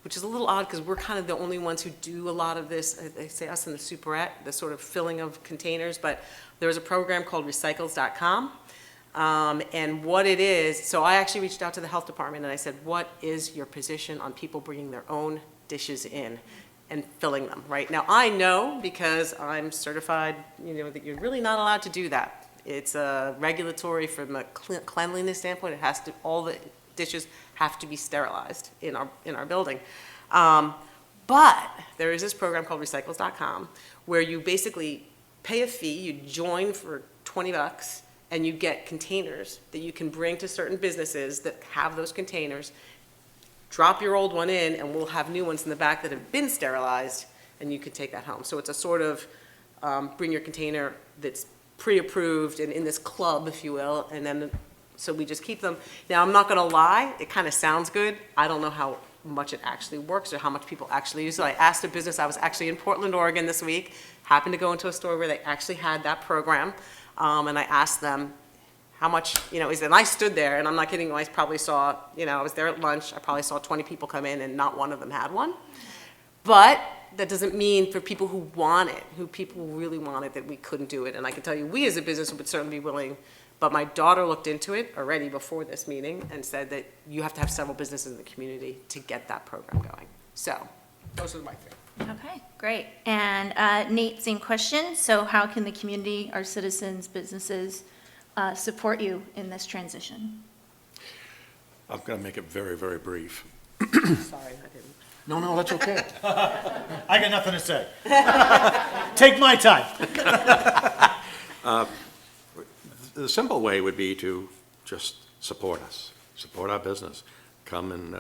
which is a little odd because we're kind of the only ones who do a lot of this. They say us in the superette, the sort of filling of containers, but there was a program called recycles.com. And what it is, so I actually reached out to the health department and I said, what is your position on people bringing their own dishes in and filling them, right? Now, I know because I'm certified, that you're really not allowed to do that. It's regulatory from a cleanliness standpoint. It has to, all the dishes have to be sterilized in our building. But there is this program called recycles.com where you basically pay a fee, you join for $20, and you get containers that you can bring to certain businesses that have those containers. Drop your old one in, and we'll have new ones in the back that have been sterilized, and you can take that home. So it's a sort of bring your container that's pre-approved and in this club, if you will, and then so we just keep them. Now, I'm not going to lie, it kind of sounds good. I don't know how much it actually works or how much people actually use it. I asked a business, I was actually in Portland, Oregon this week, happened to go into a store where they actually had that program, and I asked them, how much, is it? And I stood there, and I'm not kidding you, I probably saw, I was there at lunch, I probably saw 20 people come in, and not one of them had one. But that doesn't mean for people who want it, who people really want it, that we couldn't do it. And I can tell you, we as a business would certainly be willing, but my daughter looked into it already before this meeting and said that you have to have several businesses in the community to get that program going. So, those are my 3. Okay, great. And Nate, same question. So how can the community, our citizens, businesses, support you in this transition? I'm going to make it very, very brief. Sorry, I didn't. No, that's okay. I got nothing to say. Take my time. The simple way would be to just support us, support our business. Come and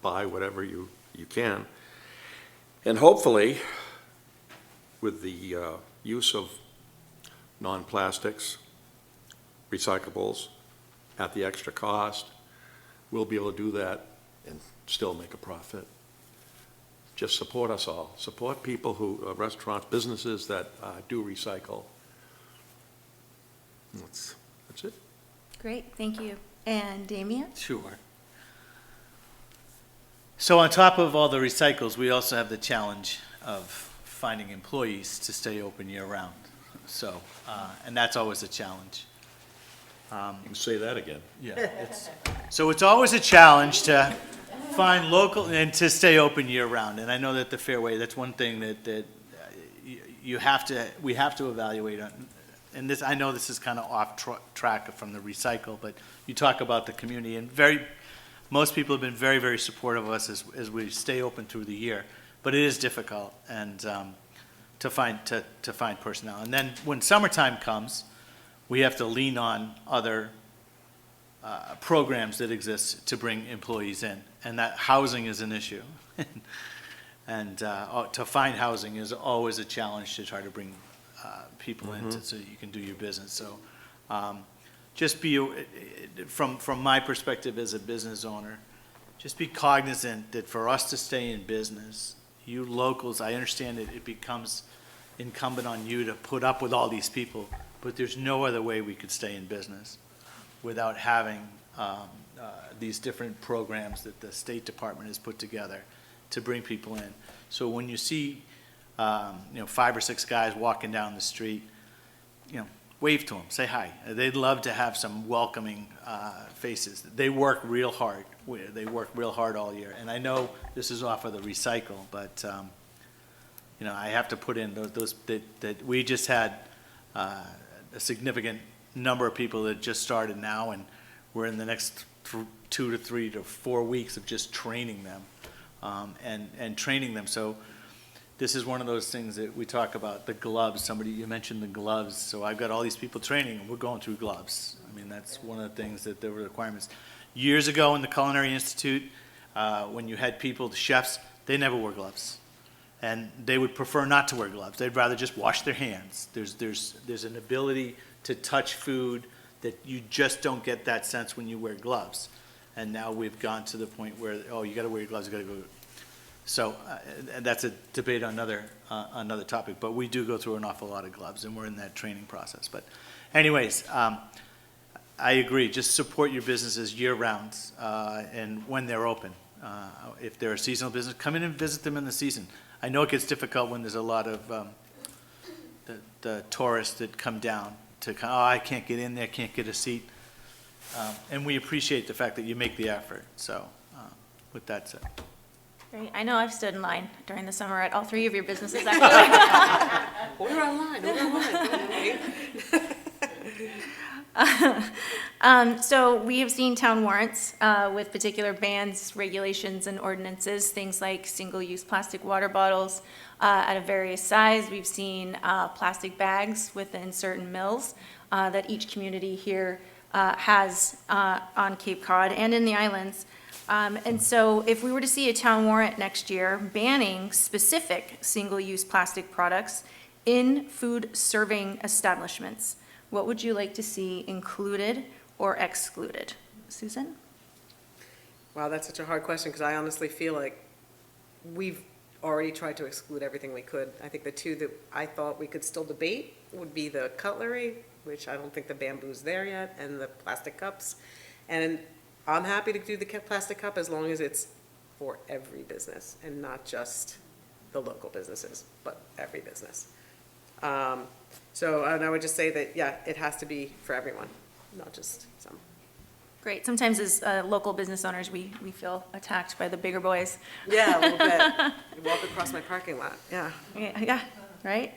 buy whatever you can. And hopefully, with the use of non-plastics, recyclables at the extra cost, we'll be able to do that and still make a profit. Just support us all. Support people who, restaurants, businesses that do recycle. That's it. Great, thank you. And Damian? Sure. So on top of all the recycles, we also have the challenge of finding employees to stay open year-round. So, and that's always a challenge. You can say that again. Yeah. So it's always a challenge to find local and to stay open year-round. And I know that the Fairway, that's one thing that we have to evaluate on. And this, I know this is kind of off track from the recycle, but you talk about the community, and most people have been very, very supportive of us as we stay open through the year. But it is difficult and to find personnel. And then when summertime comes, we have to lean on other programs that exist to bring employees in, and that housing is an issue. And to find housing is always a challenge to try to bring people in so you can do your business. So just be, from my perspective as a business owner, just be cognizant that for us to stay in business, you locals, I understand that it becomes incumbent on you to put up with all these people, but there's no other way we could stay in business without having these different programs that the State Department has put together to bring people in. So when you see 5 or 6 guys walking down the street, wave to them, say hi. They'd love to have some welcoming faces. They work real hard. They work real hard all year. And I know this is off of the recycle, but I have to put in those that we just had a significant number of people that just started now, and we're in the next 2 to 3 to 4 weeks of just training them and training them. So this is one of those things that we talk about, the gloves. You mentioned the gloves. So I've got all these people training, and we're going through gloves. I mean, that's one of the things that there were requirements. Years ago in the Culinary Institute, when you had people, the chefs, they never wore gloves. And they would prefer not to wear gloves. They'd rather just wash their hands. There's an ability to touch food that you just don't get that sense when you wear gloves. And now we've gone to the point where, you got to wear your gloves, you got to go. So that's a debate on another topic. But we do go through an awful lot of gloves, and we're in that training process. But anyways, I agree. Just support your businesses year-round and when they're open. If they're a seasonal business, come in and visit them in the season. I know it gets difficult when there's a lot of the tourists that come down I can't get in there, can't get a seat. And we appreciate the fact that you make the effort. So with that said. Great. I know I've stood in line during the summer at all 3 of your businesses, actually. Order online. So we have seen town warrants with particular bans, regulations, and ordinances, things like single-use plastic water bottles at a various size. We've seen plastic bags within certain mills that each community here has on Cape Cod and in the islands. And so if we were to see a town warrant next year banning specific single-use plastic products in food serving establishments, what would you like to see included or excluded? Susan? Wow, that's such a hard question, because I honestly feel like we've already tried to exclude everything we could. I think the 2 that I thought we could still debate would be the cutlery, which I don't think the bamboo's there yet, and the plastic cups. And I'm happy to do the plastic cup as long as it's for every business and not just the local businesses, but every business. And I would just say that, yeah, it has to be for everyone, not just some. Great. Sometimes as local business owners, we feel attacked by the bigger boys. Yeah, a little bit. You walk across my parking lot, yeah. Yeah, right?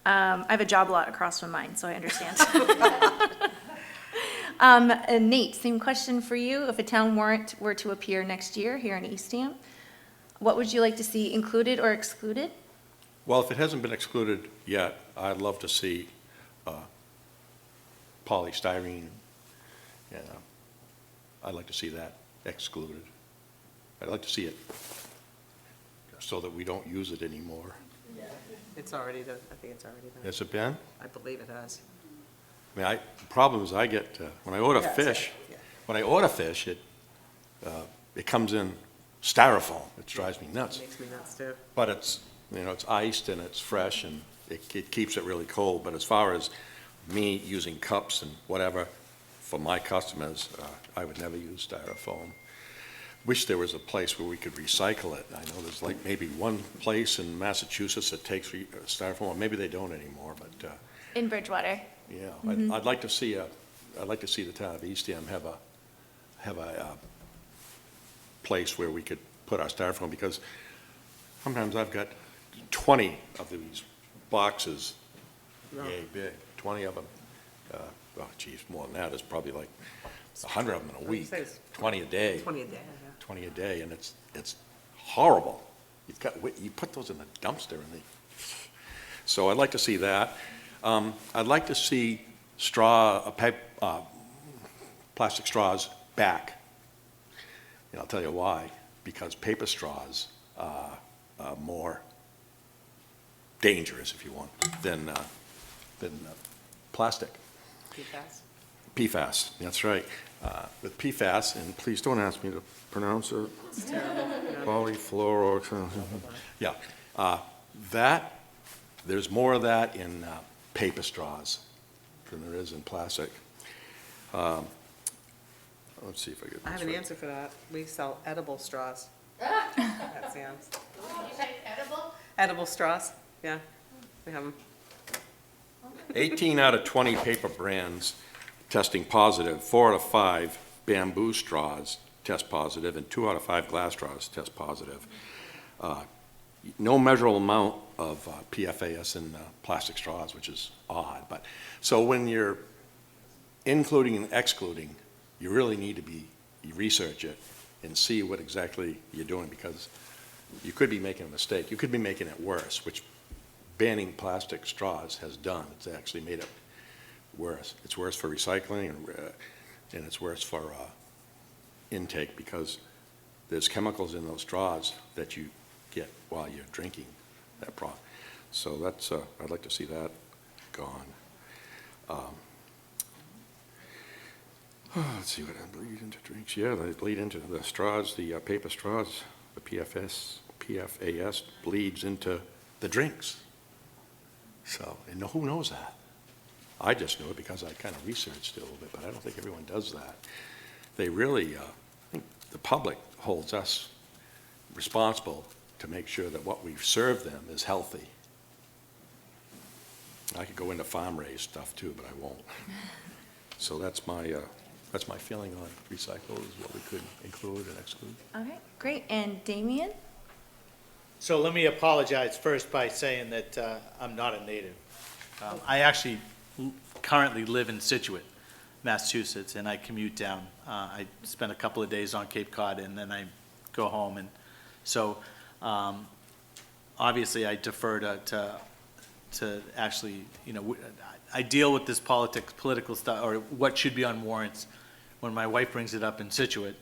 I have a job lot across from mine, so I understand. And Nate, same question for you. If a town warrant were to appear next year here in Eastham, what would you like to see included or excluded? Well, if it hasn't been excluded yet, I'd love to see polystyrene. I'd like to see that excluded. I'd like to see it so that we don't use it anymore. It's already, I think it's already done. Has it been? I believe it has. I mean, the problem is I get, when I order Yeah, fish, yeah. it comes in styrofoam. It drives me nuts. Makes me nuts too. But it's, it's iced and it's fresh and it keeps it really cold. But as far as me using cups and whatever for my customers, I would never use styrofoam. Wish there was a place where we could recycle it. I know there's like maybe one place in Massachusetts that takes styrofoam, or maybe they don't anymore, but, In Bridgewater. yeah, I'd like to see the town of Eastham have a place where we could put our styrofoam, because sometimes I've got 20 of these boxes, yay big, 20 of them. Oh, geez, more than that. There's probably like 100 of them in a week, 20 a day. 20 a day, yeah. 20 a day, and it's horrible. You put those in the dumpster, and so I'd like to see that. I'd like to see plastic straws back. And I'll tell you why. Because paper straws are more dangerous, if you want, than plastic. PFAS? PFAS, that's right. With PFAS, and please don't ask me to pronounce it. It's terrible. Polyfluoro. Yeah, there's more of that in paper straws than there is in plastic. Let's see if I get this I have an right. answer for that. We sell edible straws at Sam's. You said edible? Edible straws, yeah, we have them. 18 out of 20 paper brands testing positive, 4 out of 5 bamboo straws test positive, and 2 out of 5 glass straws test positive. No measurable amount of PFAS in plastic straws, which is odd. But so when you're including and excluding, you really need to you research it and see what exactly you're doing, because you could be making a mistake. You could be making it worse, which banning plastic straws has done. It's actually made it worse. It's worse for recycling, and it's worse for intake, because there's chemicals in those straws that you get while you're drinking that product. So that's, I'd like to see that gone. Let's see what I bleed into drinks. Yeah, they bleed into the straws, the paper straws, the PFAS bleeds into the drinks. So, and who knows that? I just knew it because I kind of researched it a little bit, but I don't think everyone does that. They really, I think the public holds us responsible to make sure that what we serve them is healthy. I could go into farm-raised stuff too, but I won't. So that's my feeling on recyclables, what we could include and exclude. All right, great. And Damian? So let me apologize first by saying that I'm not a native. I actually currently live in Situate, Massachusetts, and I commute down. I spend a couple of days on Cape Cod, and then I go home. And so obviously I defer to actually, I deal with this political stuff, or what should be on warrants, when my wife brings it up in Situate.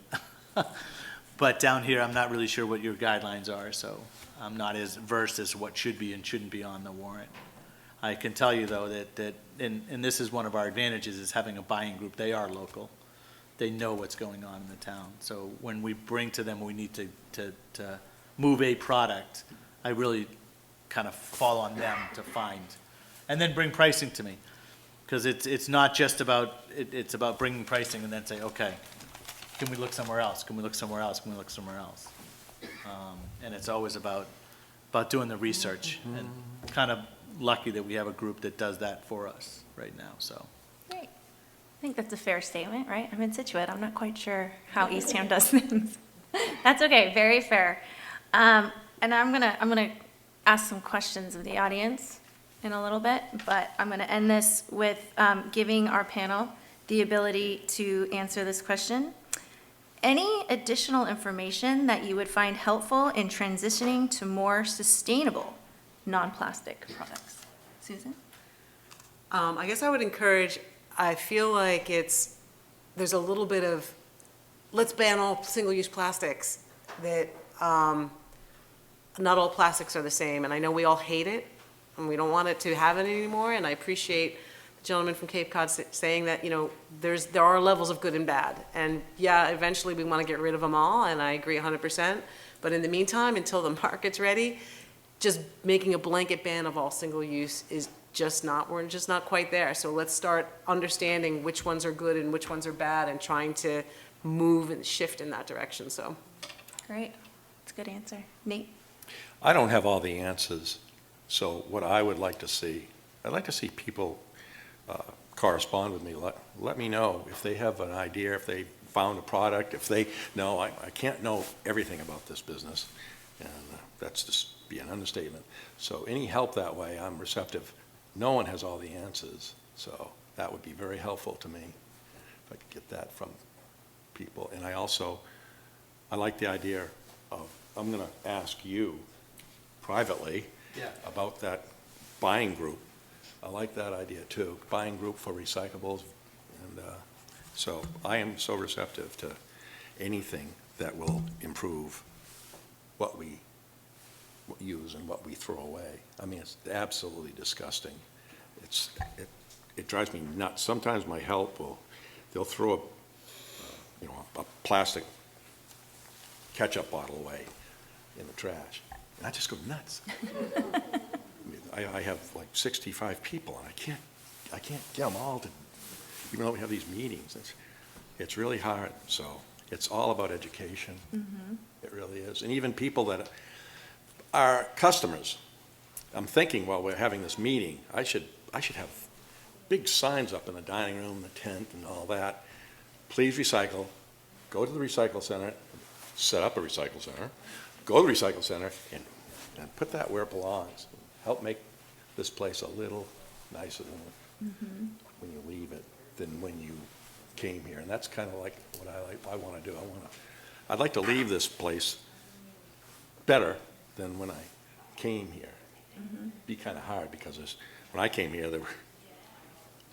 But down here, I'm not really sure what your guidelines are, so I'm not as versed as what should be and shouldn't be on the warrant. I can tell you, though, that and this is one of our advantages, is having a buying group. They are local. They know what's going on in the town. So when we bring to them, we need to move a product, I really kind of fall on them to find, and then bring pricing to me. Because it's not just about, it's about bringing pricing and then say, okay, can we look somewhere else? Can we look somewhere else? Can we look somewhere else? And it's always about doing the research, and kind of lucky that we have a group that does that for us right now, so. Great. I think that's a fair statement, right? I'm in Situate. I'm not quite sure how Eastham does things. That's okay, very fair. And I'm gonna ask some questions of the audience in a little bit, but I'm gonna end this with giving our panel the ability to answer this question. Any additional information that you would find helpful in transitioning to more sustainable non-plastic products? Susan? I guess I would encourage, I feel like there's a little bit of, let's ban all single-use plastics, that not all plastics are the same, and I know we all hate it, and we don't want it to have it anymore, and I appreciate the gentleman from Cape Cod saying that, there are levels of good and bad, and yeah, eventually we want to get rid of them all, and I agree 100%, but in the meantime, until the market's ready, just making a blanket ban of all single-use is we're just not quite there. So let's start understanding which ones are good and which ones are bad and trying to move and shift in that direction, so. Great. That's a good answer. Nate? I don't have all the answers, so what I would like to see, I'd like to see people correspond with me. Let me know if they have an idea, if they found a product, if they know, I can't know everything about this business, and that's just be an understatement. So any help that way, I'm receptive. No one has all the answers, so that would be very helpful to me if I could get that from people. And I like the idea of, I'm going to ask you privately about that buying group. I like that idea too, buying group for recyclables. And so I am so receptive to anything that will improve what we use and what we throw away. I mean, it's absolutely disgusting. It drives me nuts. Sometimes my help they'll throw a plastic ketchup bottle away in the trash, and I just go nuts. I have like 65 people, and I can't get them all to, even though we have these meetings. It's really hard. So it's all about education. Mm-hmm. It really is, and even people that are customers. I'm thinking while we're having this meeting, I should have big signs up in the dining room, the tent, and all that. Please recycle. Go to the recycle center. Set up a recycle center. Go to the recycle center and put that where it belongs. Help make this place a little nicer than when you leave it than when you came here. And that's kind of like what I want to do. I'd like to leave this place better than when I came here. Be kind of hard because when I came here, there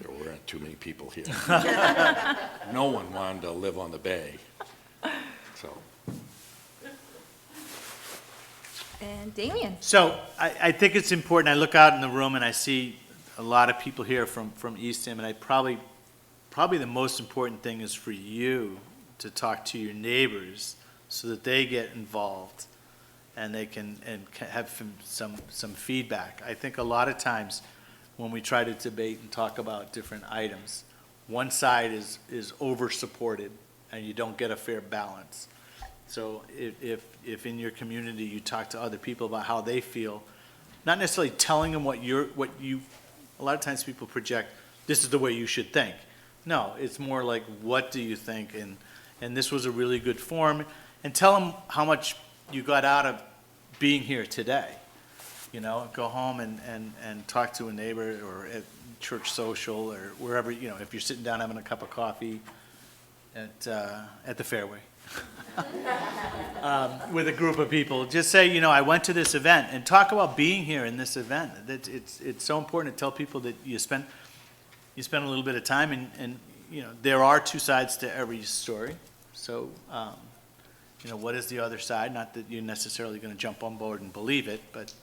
weren't too many people here. No one wanted to live on the bay. So. And Damian? So I think it's important. I look out in the room and I see a lot of people here from Eastham, and probably the most important thing is for you to talk to your neighbors so that they get involved and they can have some feedback. I think a lot of times when we try to debate and talk about different items, one side is over-supported and you don't get a fair balance. So if in your community you talk to other people about how they feel, not necessarily telling them what you, a lot of times people project, this is the way you should think. No, it's more like, what do you think? And this was a really good forum. And tell them how much you got out of being here today. Go home and talk to a neighbor or at church social or wherever, if you're sitting down having a cup of coffee at the Fairway. With a group of people, just say, I went to this event, and talk about being here in this event. It's so important to tell people that you spent a little bit of time, and there are two sides to every story. So, what is the other side? Not that you're necessarily going to jump on board and believe it, but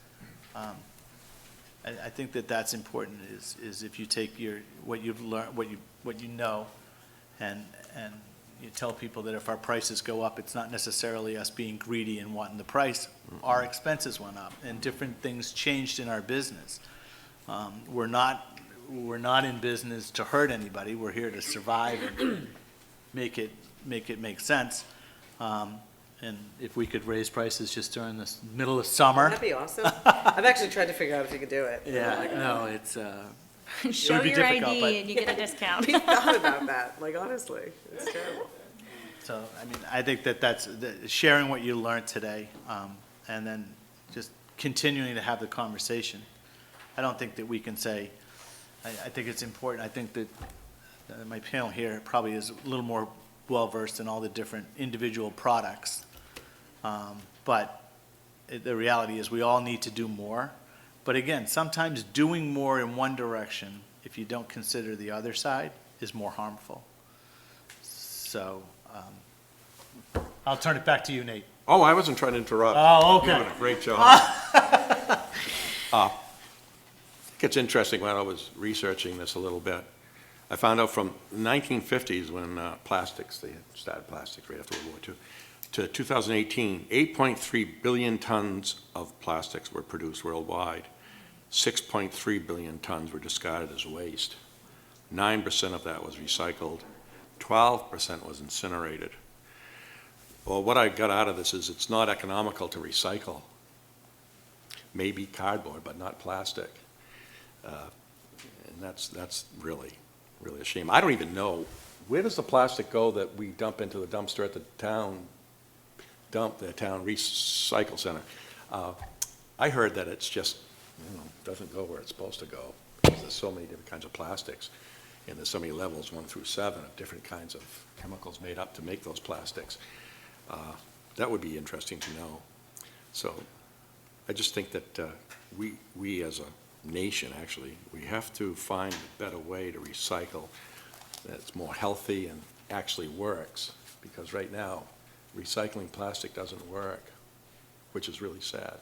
I think that's important. Is if you take what you've learned, what you know, and you tell people that if our prices go up, it's not necessarily us being greedy and wanting the price. Our expenses went up, and different things changed in our business. We're not in business to hurt anybody. We're here to survive and make it make sense. And if we could raise prices just during the middle of summer. That'd be awesome. I've actually tried to figure out if you could do it. Yeah, no, it's. Show be your difficult, ID but- and you get a discount. We thought about that, honestly, it's terrible. So, I think that's sharing what you learned today, and then just continuing to have the conversation. I don't think that we can say, I think it's important. I think that my panel here probably is a little more well-versed in all the different individual products. But the reality is we all need to do more. But again, sometimes doing more in one direction, if you don't consider the other side, is more harmful. So I'll turn it back to you, Nate. Oh, I wasn't trying to interrupt. Oh, okay. You're doing a great job. I think it's interesting when I was researching this a little bit. I found out from the 1950s when plastics, they had started plastics right after World War II, to 2018, 8.3 billion tons of plastics were produced worldwide. 6.3 billion tons were discarded as waste. 9% of that was recycled. 12% was incinerated. Well, what I got out of this is it's not economical to recycle. Maybe cardboard, but not plastic. And that's really a shame. I don't even know, where does the plastic go that we dump into the dumpster at the town dump, the town recycle center? I heard that it's just, doesn't go where it's supposed to go, because there's so many different kinds of plastics, and there's so many levels, 1 through 7, of different kinds of chemicals made up to make those plastics. That would be interesting to know. So I just think that we as a nation, actually, we have to find a better way to recycle that's more healthy and actually works, because right now, recycling plastic doesn't work, which is really sad.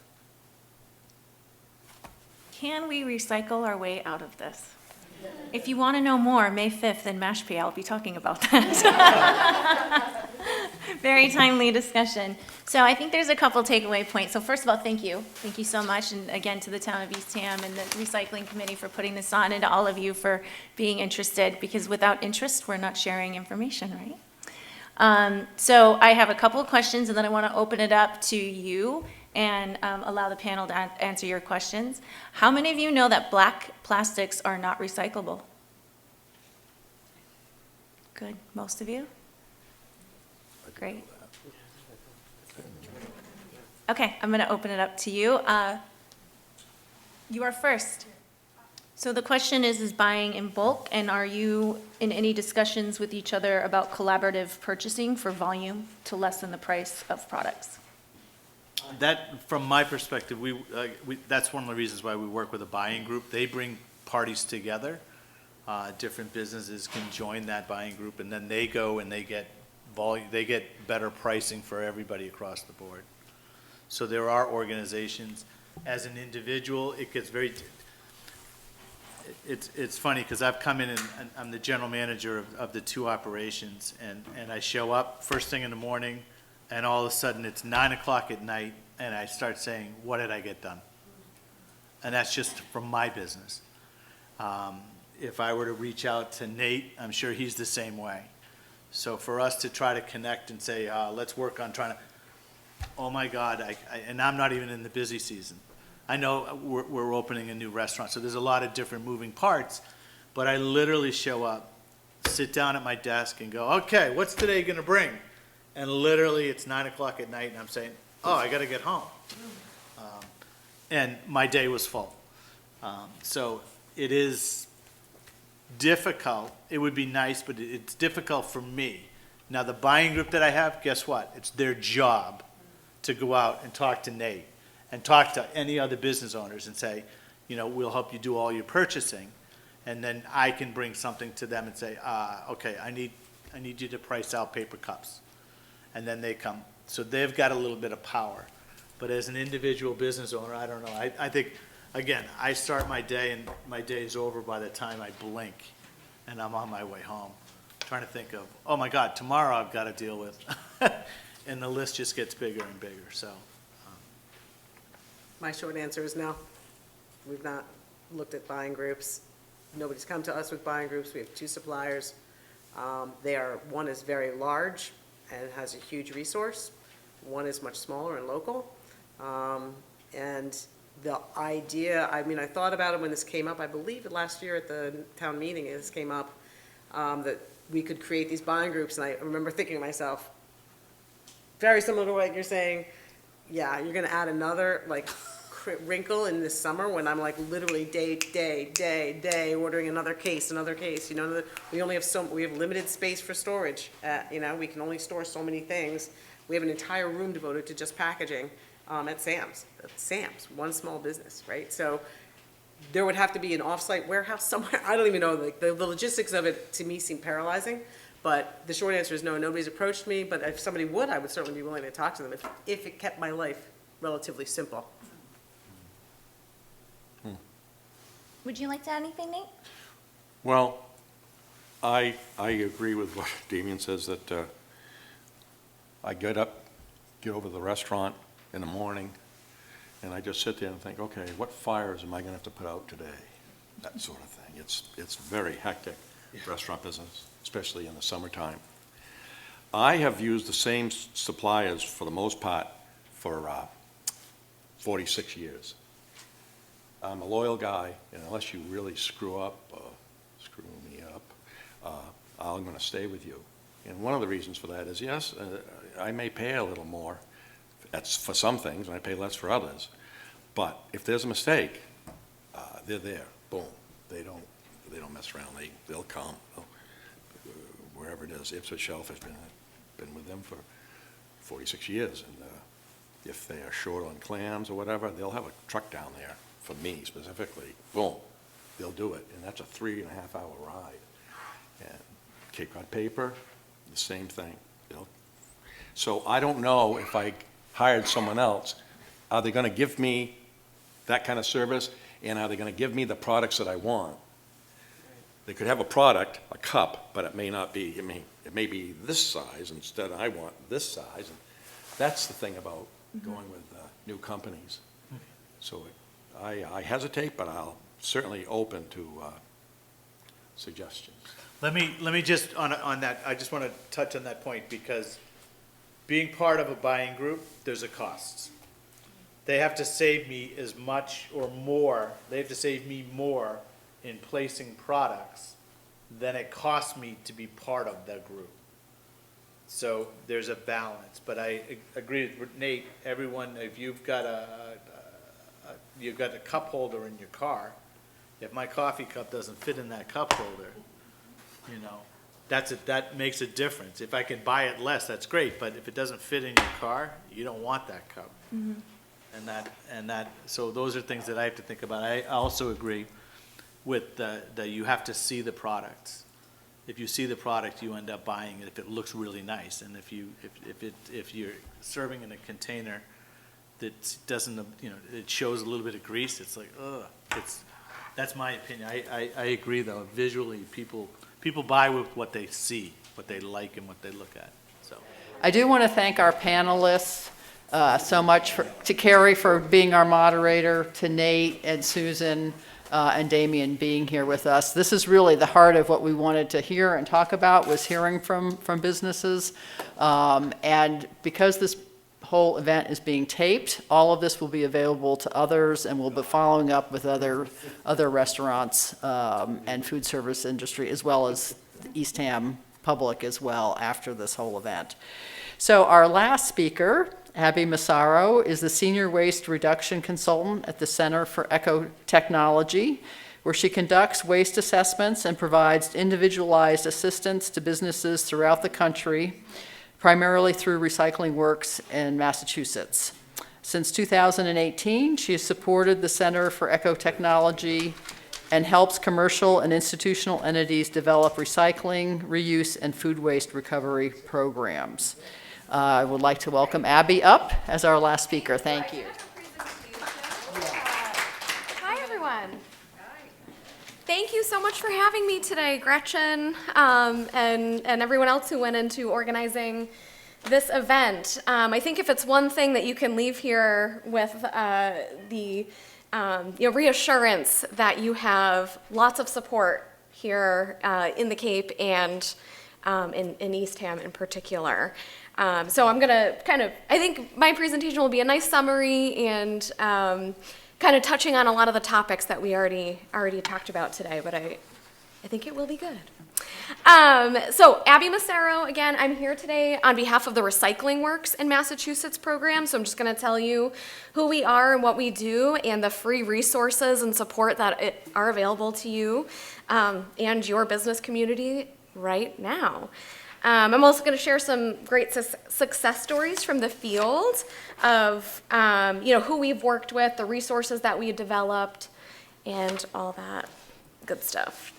Can we recycle our way out of this? If you want to know more, May 5th in Mashpee, I'll be talking about that. Very timely discussion. So I think there's a couple takeaway points. So first of all, thank you. Thank you so much. And again, to the town of Eastham and the recycling committee for putting this on, and to all of you for being interested, because without interest, we're not sharing information, right? So I have a couple of questions, and then I want to open it up to you and allow the panel to answer your questions. How many of you know that black plastics are not recyclable? Good, most of you? Great. Okay, I'm gonna open it up to you. You are first. So the question is buying in bulk, and are you in any discussions with each other about collaborative purchasing for volume to lessen the price of products? That, from my perspective, that's one of the reasons why we work with a buying group. They bring parties together. Different businesses can join that buying group, and then they go and they get volume, they get better pricing for everybody across the board. So there are organizations. As an individual, it gets very, it's funny, because I've come in and I'm the general manager of the two operations, and I show up first thing in the morning, and all of a sudden it's 9 o'clock at night, and I start saying, what did I get done? And that's just from my business. If I were to reach out to Nate, I'm sure he's the same way. So for us to try to connect and say, let's work on trying to, oh my God, and I'm not even in the busy season. I know we're opening a new restaurant, so there's a lot of different moving parts, but I literally show up, sit down at my desk and go, okay, what's today gonna bring? And literally it's 9 o'clock at night and I'm saying, oh, I gotta get home. And my day was full. So it is difficult. It would be nice, but it's difficult for me. Now, the buying group that I have, guess what? It's their job to go out and talk to Nate and talk to any other business owners and say, we'll help you do all your purchasing. And then I can bring something to them and say, okay, I need you to price out paper cups. And then they come. So they've got a little bit of power. But as an individual business owner, I don't know. I think, again, I start my day and my day is over by the time I blink and I'm on my way home. Trying to think of, oh my God, tomorrow I've got to deal with. And the list just gets bigger and bigger, so. My short answer is no. We've not looked at buying groups. Nobody's come to us with buying groups. We have 2 suppliers. One is very large and has a huge resource. One is much smaller and local. And the idea, I thought about it when this came up, I believe last year at the town meeting, this came up, that we could create these buying groups, and I remember thinking to myself, very similar to what you're saying, yeah, you're gonna add another, wrinkle in the summer when I'm like literally day, ordering another case, you know, we have limited space for storage. You know, we can only store so many things. We have an entire room devoted to just packaging, at Sam's. Sam's, one small business, right? So there would have to be an off-site warehouse somewhere. I don't even know, like, the logistics of it to me seem paralyzing. But the short answer is no, nobody's approached me, but if somebody would, I would certainly be willing to talk to them if it kept my life relatively simple. Would you like to add anything, Nate? Well, I agree with what Damian says, that I get over to the restaurant in the morning, and I just sit there and think, okay, what fires am I gonna have to put out today? That sort of thing. It's very hectic, restaurant business, especially in the summertime. I have used the same suppliers for the most part for 46 years. I'm a loyal guy, and unless you really screw me up, I'm gonna stay with you. And one of the reasons for that is, yes, I may pay a little more, that's for some things, and I pay less for others. But if there's a mistake, they're there, boom. They don't mess around, they'll come, wherever it is. Ipswich Shelf has been with them for 46 years, and if they are short on clams or whatever, they'll have a truck down there, for me specifically, boom, they'll do it, and that's a 3.5-hour ride. And Cape Cod paper, the same thing. So I don't know if I hired someone else, are they gonna give me that kind of service, and are they gonna give me the products that I want? They could have a product, a cup, but it may not be, it may be this size, instead I want this size, and that's the thing about going with new companies. So I hesitate, but I'll certainly open to suggestions. Let me just, on that, I just want to touch on that point, because being part of a buying group, there's a cost. They have to save me as much or more, they have to save me more in placing products than it costs me to be part of that group. So there's a balance, but I agree with Nate, everyone, if you've got you've got a cup holder in your car, if my coffee cup doesn't fit in that cup holder, you know, that makes a difference. If I can buy it less, that's great, but if it doesn't fit in your car, you don't want that cup. Mm-hmm. And that, so those are things that I have to think about. I also agree with that you have to see the products. If you see the product, you end up buying it if it looks really nice. And if you're serving in a container that doesn't, you know, it shows a little bit of grease, it's like, ugh. That's my opinion. I agree though. Visually, people buy with what they see, what they like, and what they look at. So I do want to thank our panelists so much, to Kari for being our moderator, to Nate and Susan and Damian being here with us. This is really the heart of what we wanted to hear and talk about, was hearing from businesses. And because this whole event is being taped, all of this will be available to others, and we'll be following up with other restaurants and food service industry, as well as the Eastham public as well, after this whole event. So our last speaker, Abbey Massaro, is the Senior Waste Reduction Consultant at the Center for EcoTechnology, where she conducts waste assessments and provides individualized assistance to businesses throughout the country, primarily through recycling works in Massachusetts. Since 2018, she has supported the Center for EcoTechnology and helps commercial and institutional entities develop recycling, reuse, and food waste recovery programs. I would like to welcome Abbey up as our last speaker. Thank you. Hi, everyone. Thank you so much for having me today, Gretchen, and everyone else who went into organizing this event. I think if it's one thing that you can leave here with the reassurance that you have lots of support here in the Cape and in Eastham in particular. So I'm gonna I think my presentation will be a nice summary and kind of touching on a lot of the topics that we already talked about today, but I think it will be good. So Abbey Massaro, again, I'm here today on behalf of the Recycling Works in Massachusetts program. So I'm just going to tell you who we are and what we do and the free resources and support that are available to you and your business community right now. I'm also going to share some great success stories from the field of who we've worked with, the resources that we developed, and all that good stuff.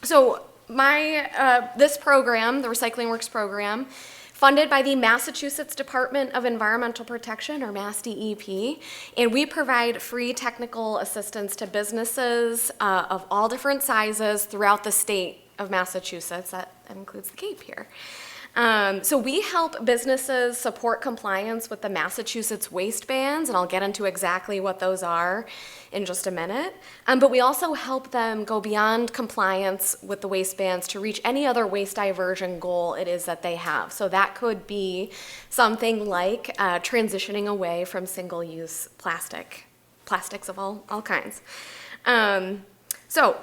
So this program, the Recycling Works program, funded by the Massachusetts Department of Environmental Protection, or MASSDEP, and we provide free technical assistance to businesses of all different sizes throughout the state of Massachusetts. That includes the Cape here. So we help businesses support compliance with the Massachusetts waste bans, and I'll get into exactly what those are in just a minute. But we also help them go beyond compliance with the waste bans to reach any other waste diversion goal it is that they have. So that could be something like transitioning away from single-use plastics of all kinds. So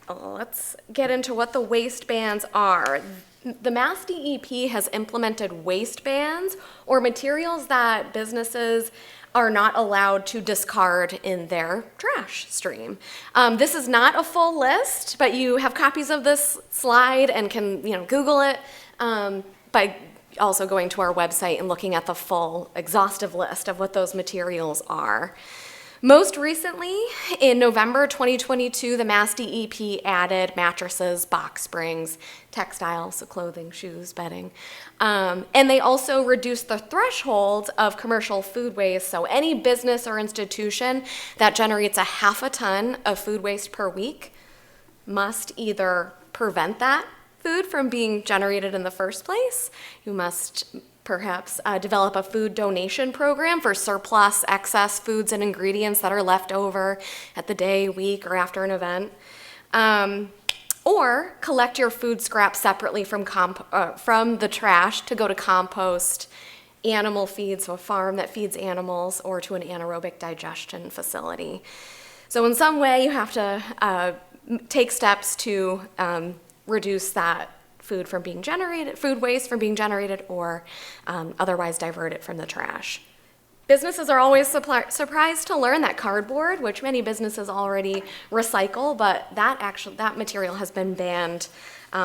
let's get into what the waste bans are. The MassDEP has implemented waste bans, or materials that businesses are not allowed to discard in their trash stream. This is not a full list, but you have copies of this slide and can Google it by also going to our website and looking at the full exhaustive list of what those materials are. Most recently, in November 2022, the MassDEP added mattresses, box springs, textiles, so clothing, shoes, bedding. And they also reduced the threshold of commercial food waste, so any business or institution that generates a half a ton of food waste per week must either prevent that food from being generated in the first place, you must perhaps develop a food donation program for surplus, excess foods and ingredients that are left over at the day, week, or after an event. Or collect your food scraps separately from the trash to go to compost, animal feed, so a farm that feeds animals, or to an anaerobic digestion facility. So in some way, you have to take steps to reduce that food waste from being generated, or otherwise divert it from the trash. Businesses are always surprised to learn that cardboard, which many businesses already recycle, but that material has been banned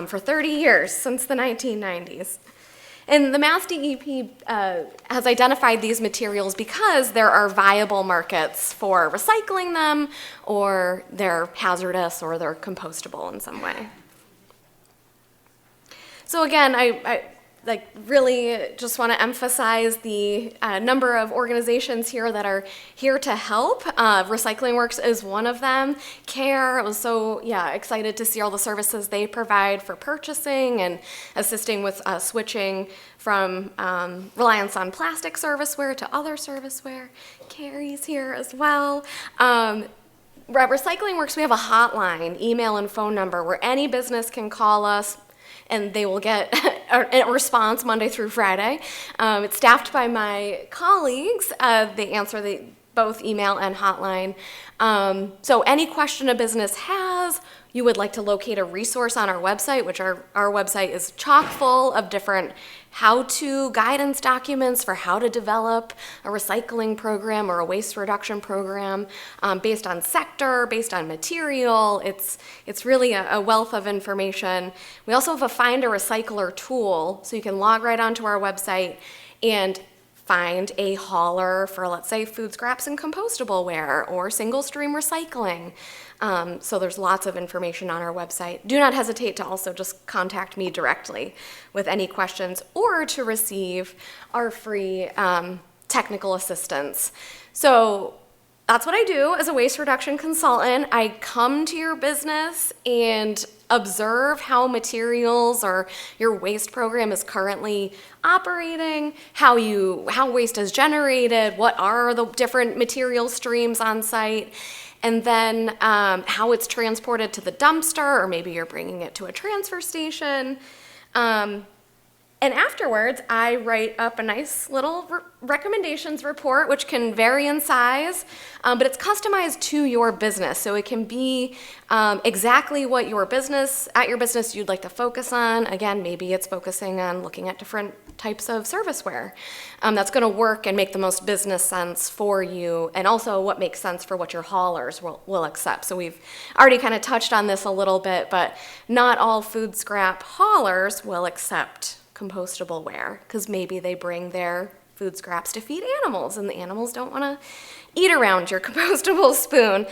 for 30 years, since the 1990s. And the MassDEP has identified these materials because there are viable markets for recycling them, or they're hazardous, or they're compostable in some way. So again, I really just want to emphasize the number of organizations here that are here to help. Recycling Works is one of them. CARE, I was so excited to see all the services they provide for purchasing and assisting with switching from reliance on plastic serviceware to other serviceware. Kari's here as well. At Recycling Works, we have a hotline, email, and phone number where any business can call us, and they will get a response Monday through Friday. It's staffed by my colleagues. They answer both email and hotline. So any question a business has, you would like to locate a resource on our website, which our website is chock full of different how-to guidance documents for how to develop a recycling program or a waste reduction program based on sector, based on material. It's really a wealth of information. We also have a Find a Recycler tool, so you can log right onto our website and find a hauler for, let's say, food scraps and compostable ware, or single stream recycling. So there's lots of information on our website. Do not hesitate to also just contact me directly with any questions, or to receive our free technical assistance. So that's what I do as a waste reduction consultant. I come to your business and observe how materials or your waste program is currently operating, how waste is generated, what are the different material streams on site, and then how it's transported to the dumpster, or maybe you're bringing it to a transfer station. And afterwards, I write up a nice little recommendations report, which can vary in size, but it's customized to your business. So it can be exactly what at your business you'd like to focus on. Again, maybe it's focusing on looking at different types of serviceware. That's going to work and make the most business sense for you, and also what makes sense for what your haulers will accept. So we've already kind of touched on this a little bit, but not all food scrap haulers will accept compostable ware, because maybe they bring their food scraps to feed animals, and the animals don't want to eat around your compostable spoon.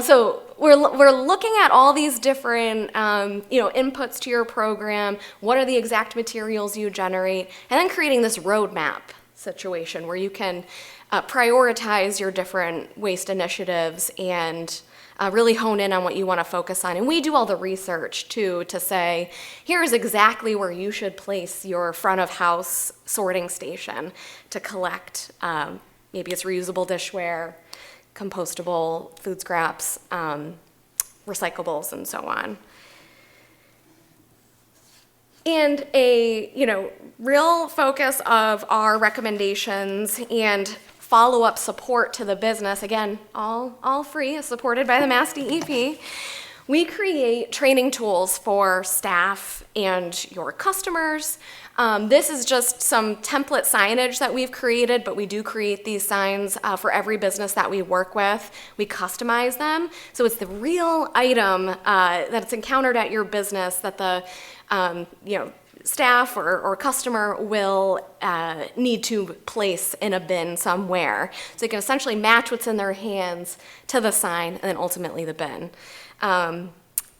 So we're looking at all these different inputs to your program. What are the exact materials you generate, and then creating this roadmap situation where you can prioritize your different waste initiatives and really hone in on what you want to focus on. And we do all the research, too, to say, here's exactly where you should place your front-of-house sorting station to collect, maybe it's reusable dishware, compostable food scraps, recyclables, and so on. And a real focus of our recommendations and follow-up support to the business, again, all free, supported by the MASSDEP. We create training tools for staff and your customers. This is just some template signage that we've created, but we do create these signs for every business that we work with. We customize them, so it's the real item that's encountered at your business that the staff or customer will need to place in a bin somewhere. So they can essentially match what's in their hands to the sign and then ultimately the bin.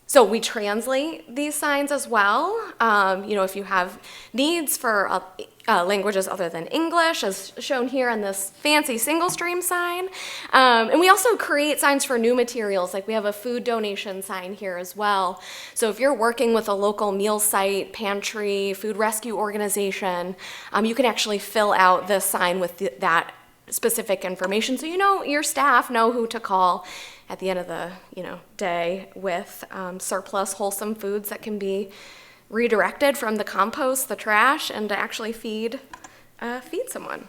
So we translate these signs as well. If you have needs for languages other than English, as shown here on this fancy single stream sign. And we also create signs for new materials, like we have a food donation sign here as well. So if you're working with a local meal site, pantry, food rescue organization, you can actually fill out this sign with that specific information, so your staff know who to call at the end of the day with surplus wholesome foods that can be redirected from the compost, the trash, and to actually feed someone.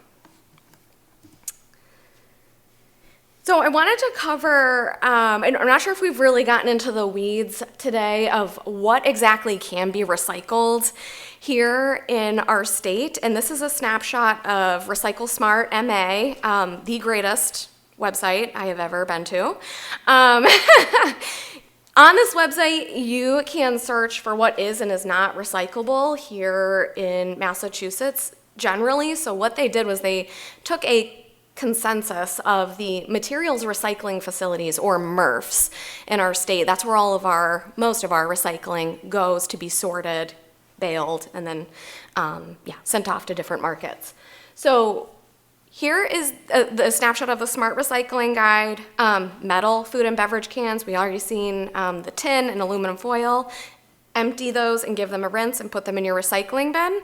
So I wanted to cover, and I'm not sure if we've really gotten into the weeds today of what exactly can be recycled here in our state. And this is a snapshot of Recycle Smart MA, the greatest website I have ever been to. On this website, you can search for what is and is not recyclable here in Massachusetts generally. So what they did was they took a consensus of the materials recycling facilities, or MRFs, in our state. That's where most of our recycling goes to be sorted, baled, and then sent off to different markets. So here is the snapshot of the Smart Recycling Guide. Metal, food and beverage cans, we already seen the tin and aluminum foil. Empty those and give them a rinse and put them in your recycling bin.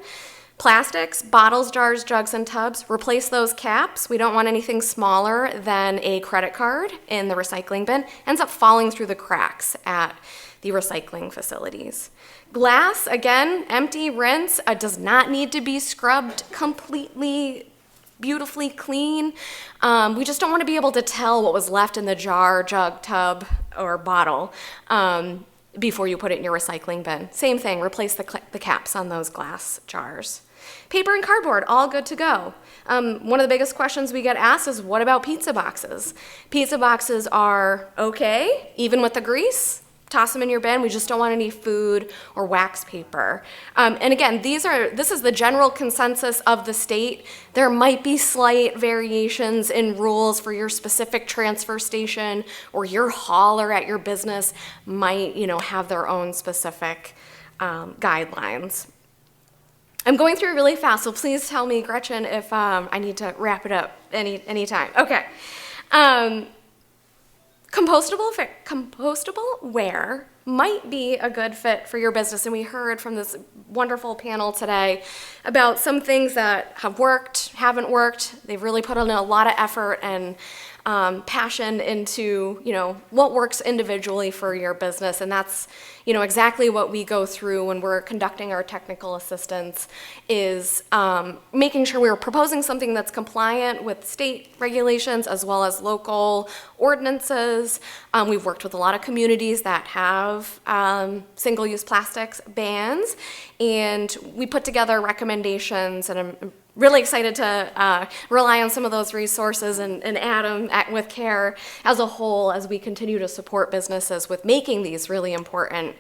Plastics, bottles, jars, jugs, and tubs, replace those caps. We don't want anything smaller than a credit card in the recycling bin. Ends up falling through the cracks at the recycling facilities. Glass, again, empty, rinse, does not need to be scrubbed completely beautifully clean. We just don't want to be able to tell what was left in the jar, jug, tub, or bottle before you put it in your recycling bin. Same thing, replace the caps on those glass jars. Paper and cardboard, all good to go. One of the biggest questions we get asked is, what about pizza boxes? Pizza boxes are okay, even with the grease. Toss them in your bin. We just don't want any food or wax paper. And again, this is the general consensus of the state. There might be slight variations in rules for your specific transfer station, or your hauler at your business might, have their own specific guidelines. I'm going through really fast, so please tell me, Gretchen, if I need to wrap it up any time. Okay. Compostable ware might be a good fit for your business, and we heard from this wonderful panel today about some things that have worked, haven't worked. They've really put in a lot of effort and passion into, what works individually for your business. And that's, exactly what we go through when we're conducting our technical assistance is making sure we're proposing something that's compliant with state regulations as well as local ordinances. We've worked with a lot of communities that have single-use plastics bans, and we put together recommendations, and I'm really excited to rely on some of those resources and Adam with CARE as a whole as we continue to support businesses with making these really important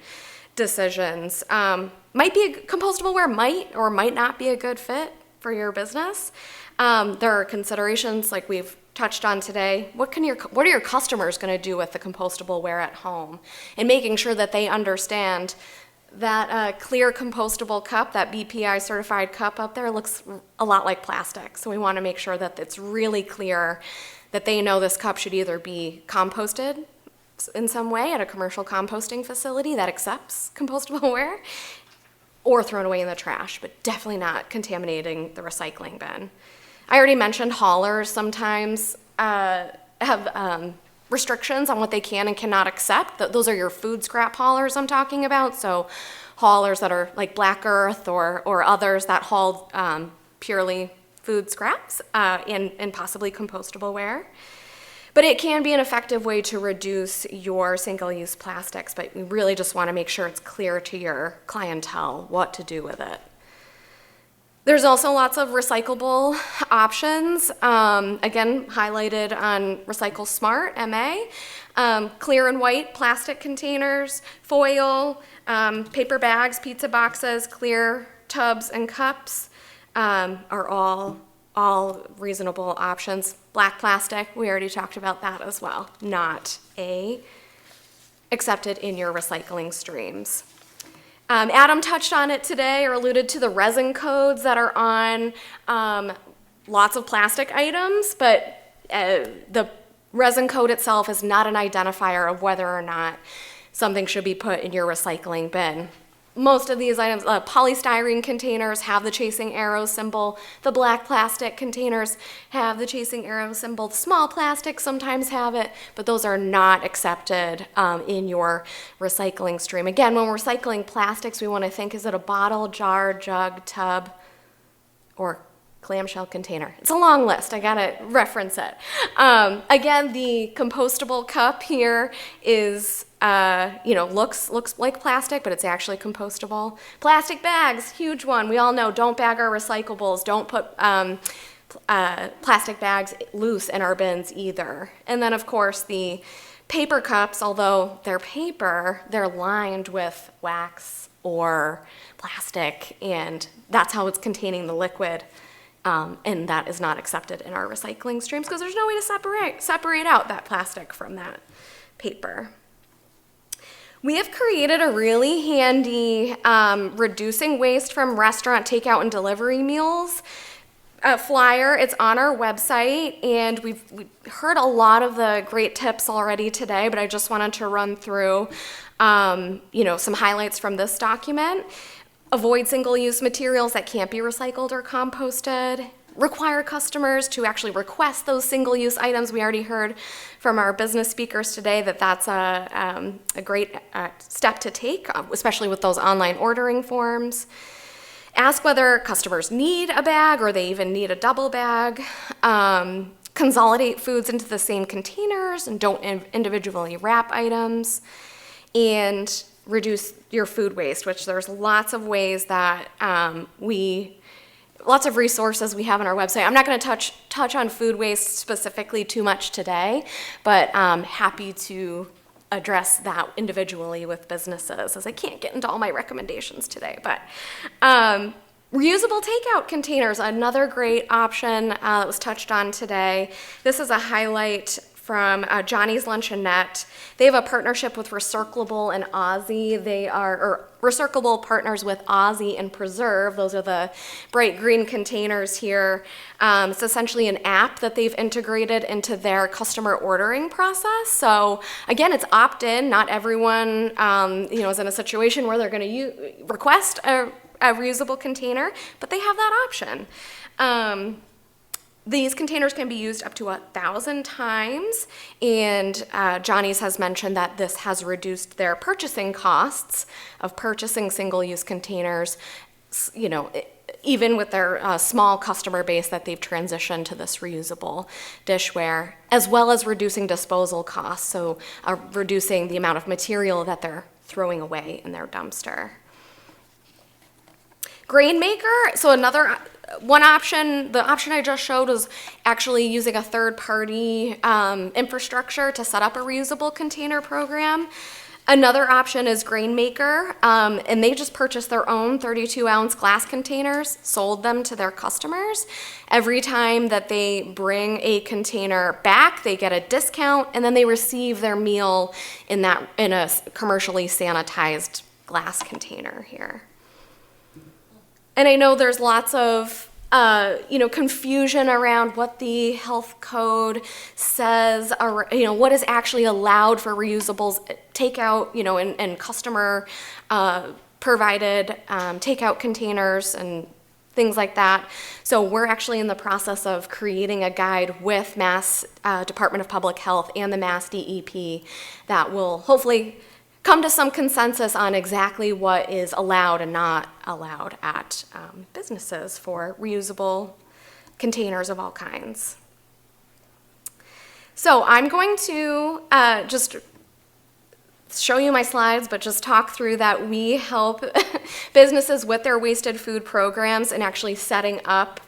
decisions. Compostable ware might or might not be a good fit for your business. There are considerations like we've touched on today. What are your customers going to do with the compostable ware at home? And making sure that they understand that clear compostable cup, that BPI certified cup up there, looks a lot like plastic. So we want to make sure that it's really clear that they know this cup should either be composted in some way at a commercial composting facility that accepts compostable ware, or thrown away in the trash, but definitely not contaminating the recycling bin. I already mentioned haulers sometimes have restrictions on what they can and cannot accept. Those are your food scrap haulers I'm talking about. So haulers that are like Black Earth or others that haul purely food scraps and possibly compostable ware. But it can be an effective way to reduce your single-use plastics, but we really just want to make sure it's clear to your clientele what to do with it. There's also lots of recyclable options, again, highlighted on Recycle Smart, MA. Clear and white plastic containers, foil, paper bags, pizza boxes, clear tubs and cups are all reasonable options. Black plastic, we already talked about that as well, not accepted in your recycling streams. Adam touched on it today or alluded to the resin codes that are on lots of plastic items, but the resin code itself is not an identifier of whether or not something should be put in your recycling bin. Most of these items, polystyrene containers have the chasing arrow symbol. The black plastic containers have the chasing arrow symbol. The small plastics sometimes have it, but those are not accepted in your recycling stream. Again, when we're recycling plastics, we want to think, is it a bottle, jar, jug, tub, or clamshell container? It's a long list. I gotta reference it. Again, the compostable cup here is looks like plastic, but it's actually compostable. Plastic bags, huge one. We all know, don't bag our recyclables. Don't put plastic bags loose in our bins either. And then, of course, the paper cups, although they're paper, they're lined with wax or plastic, and that's how it's containing the liquid. And that is not accepted in our recycling streams because there's no way to separate out that plastic from that paper. We have created a really handy reducing waste from restaurant takeout and delivery meals flyer. It's on our website, and we've heard a lot of the great tips already today, but I just wanted to run through some highlights from this document. Avoid single-use materials that can't be recycled or composted. Require customers to actually request those single-use items. We already heard from our business speakers today that that's a great step to take, especially with those online ordering forms. Ask whether customers need a bag or they even need a double bag. Consolidate foods into the same containers and don't individually wrap items. And reduce your food waste, which there's lots of ways that lots of resources we have on our website. I'm not going to touch on food waste specifically too much today, but I'm happy to address that individually with businesses, as I can't get into all my recommendations today. But reusable takeout containers, another great option that was touched on today. This is a highlight from Johnny's Luncheonette. They have a partnership with Recyclable and Aussie. They are Recyclable partners with Aussie and Preserve. Those are the bright green containers here. It's essentially an app that they've integrated into their customer ordering process. So again, it's opt-in. Not everyone is in a situation where they're going to request a reusable container, but they have that option. These containers can be used up to 1,000 times, and Johnny's has mentioned that this has reduced their purchasing costs of purchasing single-use containers, even with their small customer base that they've transitioned to this reusable dishware, as well as reducing disposal costs, so reducing the amount of material that they're throwing away in their dumpster. Grain maker, so one option, the option I just showed was actually using a third-party infrastructure to set up a reusable container program. Another option is grain maker, and they just purchase their own 32-ounce glass containers, sold them to their customers. Every time that they bring a container back, they get a discount, and then they receive their meal in a commercially sanitized glass container here. And I know there's lots of confusion around what the health code says, or, what is actually allowed for reusables takeout, and customer provided takeout containers and things like that. So we're actually in the process of creating a guide with Mass Department of Public Health and the MASSDEP that will hopefully come to some consensus on exactly what is allowed and not allowed at businesses for reusable containers of all kinds. So I'm going to just show you my slides, but just talk through that we help businesses with their wasted food programs and actually setting up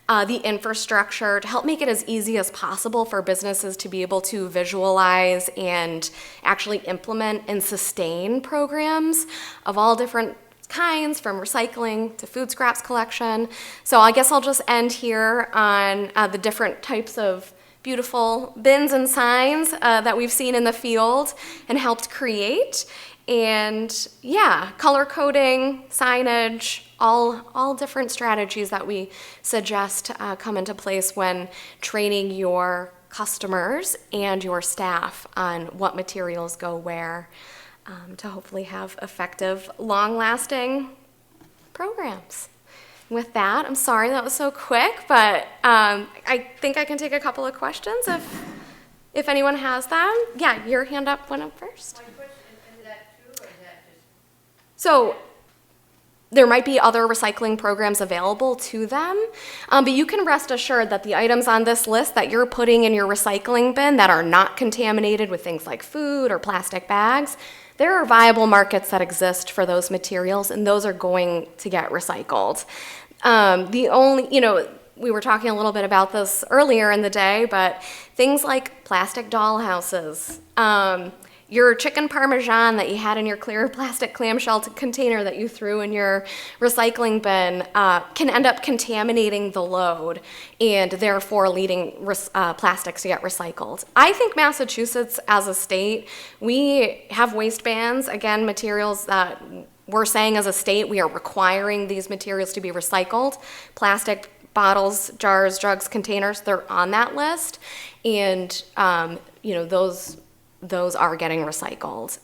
the infrastructure to help make it as easy as possible for businesses to be able to visualize and actually implement and sustain programs of all different kinds, from recycling to food scraps collection. So I guess I'll just end here on the different types of beautiful bins and signs that we've seen in the field and helped create. And yeah, color coding, signage, all different strategies that we suggest come into place when training your customers and your staff on what materials go where, to hopefully have effective, long-lasting programs. With that, I'm sorry that was so quick, but I think I can take a couple of questions if anyone has them. Yeah, your hand up went up first. So there might be other recycling programs available to them, but you can rest assured that the items on this list that you're putting in your recycling bin that are not contaminated with things like food or plastic bags, there are viable markets that exist for those materials, and those are going to get recycled. We were talking a little bit about this earlier in the day, but things like plastic dollhouses, your chicken parmesan that you had in your clear plastic clamshell container that you threw in your recycling bin can end up contaminating the load and therefore leading plastics to get recycled. I think Massachusetts as a state, we have waste bans, again, materials that we're saying as a state we are requiring these materials to be recycled. Plastic bottles, jars, jugs, containers, they're on that list, and those are getting recycled.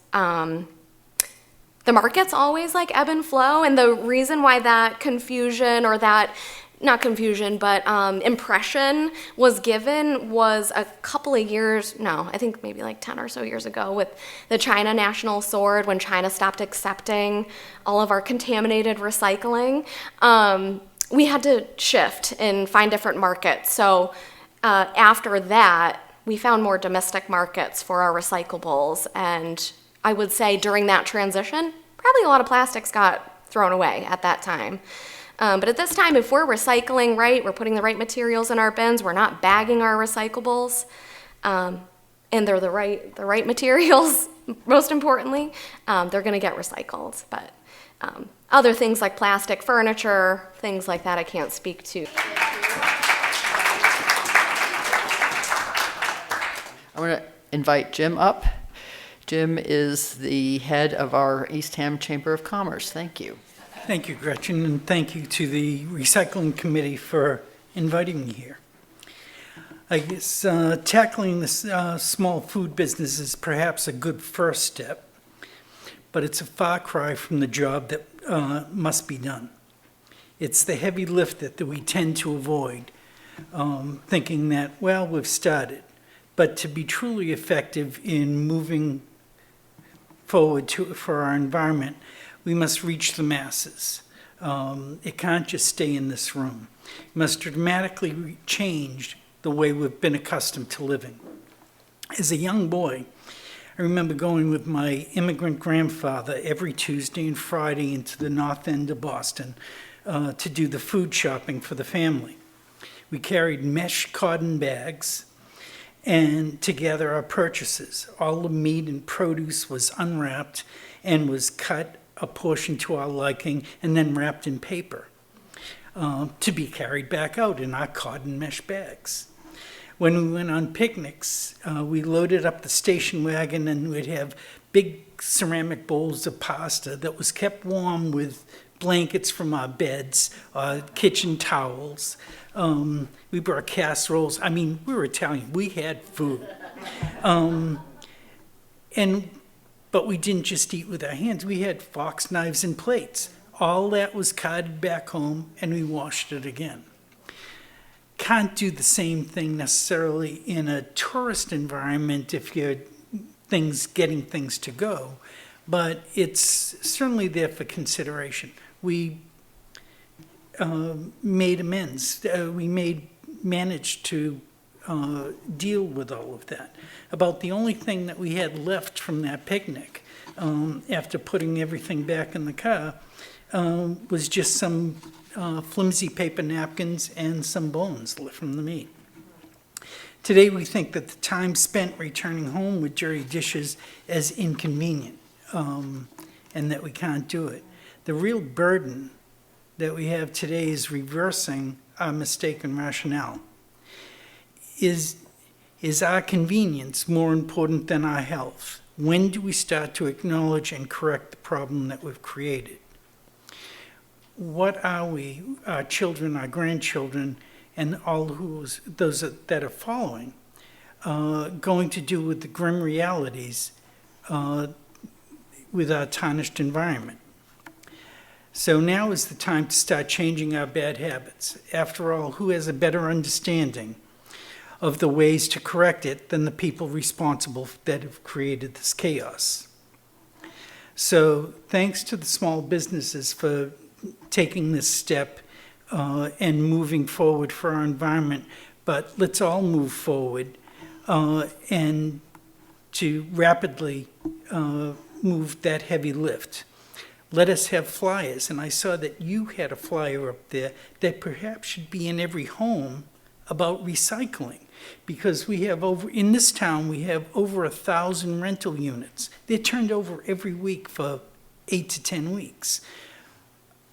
The market's always like ebb and flow, and the reason why that confusion or that, not confusion, but impression was given was a couple of years, I think maybe like 10 or so years ago with the China National Sword, when China stopped accepting all of our contaminated recycling. We had to shift and find different markets. So after that, we found more domestic markets for our recyclables, and I would say during that transition, probably a lot of plastics got thrown away at that time. But at this time, if we're recycling right, we're putting the right materials in our bins, we're not bagging our recyclables, and they're the right materials, most importantly, they're gonna get recycled. But other things like plastic furniture, things like that, I can't speak to. I'm going to invite Jim up. Jim is the head of our Eastham Chamber of Commerce. Thank you. Thank you, Gretchen, and thank you to the Recycling Committee for inviting me here. I guess tackling this small food business is perhaps a good first step, but it's a far cry from the job that must be done. It's the heavy lift that we tend to avoid. thinking that, well, we've started. But to be truly effective in moving forward for our environment, we must reach the masses. It can't just stay in this room. It must dramatically change the way we've been accustomed to living. As a young boy, I remember going with my immigrant grandfather every Tuesday and Friday into the north end of Boston to do the food shopping for the family. We carried mesh cotton bags and to gather our purchases. All the meat and produce was unwrapped and was cut a portion to our liking and then wrapped in paper to be carried back out in our cotton mesh bags. When we went on picnics, we loaded up the station wagon and we'd have big ceramic bowls of pasta that was kept warm with blankets from our beds, kitchen towels. We brought casseroles. I mean, we were Italian. We had food. But we didn't just eat with our hands. We had forks, knives, and plates. All that was carted back home, and we washed it again. Can't do the same thing necessarily in a tourist environment if you're getting things to go, but it's certainly there for consideration. We made amends. We managed to deal with all of that. About the only thing that we had left from that picnic, after putting everything back in the car, was just some flimsy paper napkins and some bones from the meat. Today we think that the time spent returning home with dirty dishes is inconvenient, and that we can't do it. The real burden that we have today is reversing our mistaken rationale. Is our convenience more important than our health? When do we start to acknowledge and correct the problem that we've created? What are we, our children, our grandchildren, and all those that are following, going to do with the grim realities with our tarnished environment? So now is the time to start changing our bad habits. After all, who has a better understanding of the ways to correct it than the people responsible that have created this chaos? So thanks to the small businesses for taking this step and moving forward for our environment, but let's all move forward and to rapidly move that heavy lift. Let us have flyers, and I saw that you had a flyer up there that perhaps should be in every home about recycling, because we have in this town, we have over 1,000 rental units. They're turned over every week for 8 to 10 weeks.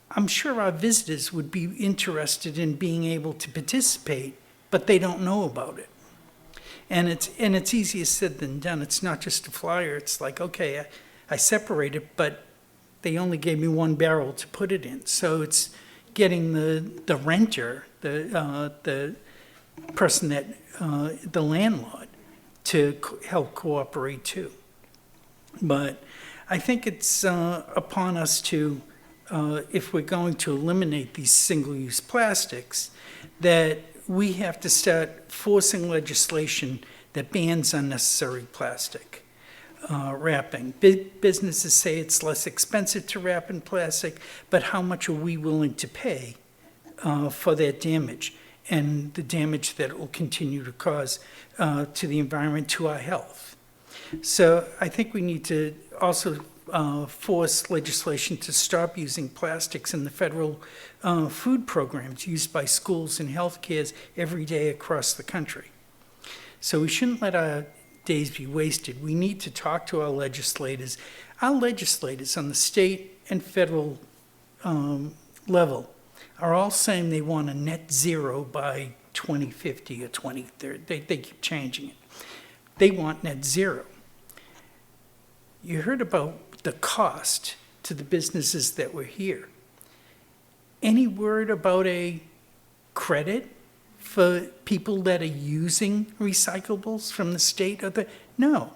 I'm sure our visitors would be interested in being able to participate, but they don't know about it. And it's easier said than done. It's not just a flyer. It's like, okay, I separate it, but they only gave me one barrel to put it in. So it's getting the renter, the person that, the landlord, to help cooperate too. But I think it's upon us to, if we're going to eliminate these single-use plastics, that we have to start forcing legislation that bans unnecessary plastic wrapping. Big businesses say it's less expensive to wrap in plastic, but how much are we willing to pay for that damage and the damage that it will continue to cause to the environment, to our health? So I think we need to also force legislation to stop using plastics in the federal food programs used by schools and healthcare every day across the country. So we shouldn't let our days be wasted. We need to talk to our legislators. Our legislators on the state and federal level are all saying they want a net zero by 2050 or 2030. They keep changing it. They want net zero. You heard about the cost to the businesses that were here. Any word about a credit for people that are using recyclables from the state? No.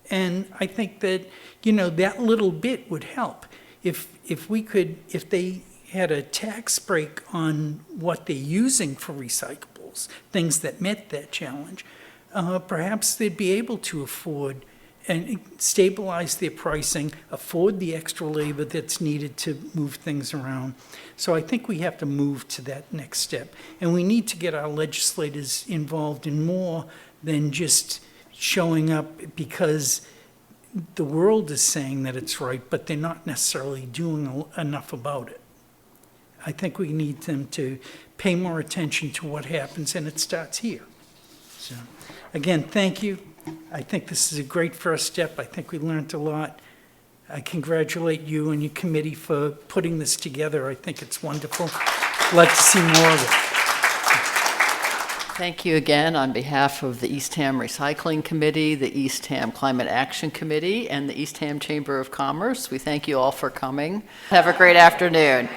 And I think that, that little bit would help. If they had a tax break on what they're using for recyclables, things that met that challenge, perhaps they'd be able to afford and stabilize their pricing, afford the extra labor that's needed to move things around. So I think we have to move to that next step. And we need to get our legislators involved in more than just showing up because the world is saying that it's right, but they're not necessarily doing enough about it. I think we need them to pay more attention to what happens, and it starts here. So, again, thank you. I think this is a great first step. I think we learned a lot. I congratulate you and your committee for putting this together. I think it's wonderful. I'd like to see more of it. Thank you again on behalf of the Eastham Recycling Committee, the Eastham Climate Action Committee, and the Eastham Chamber of Commerce. We thank you all for coming. Have a great afternoon.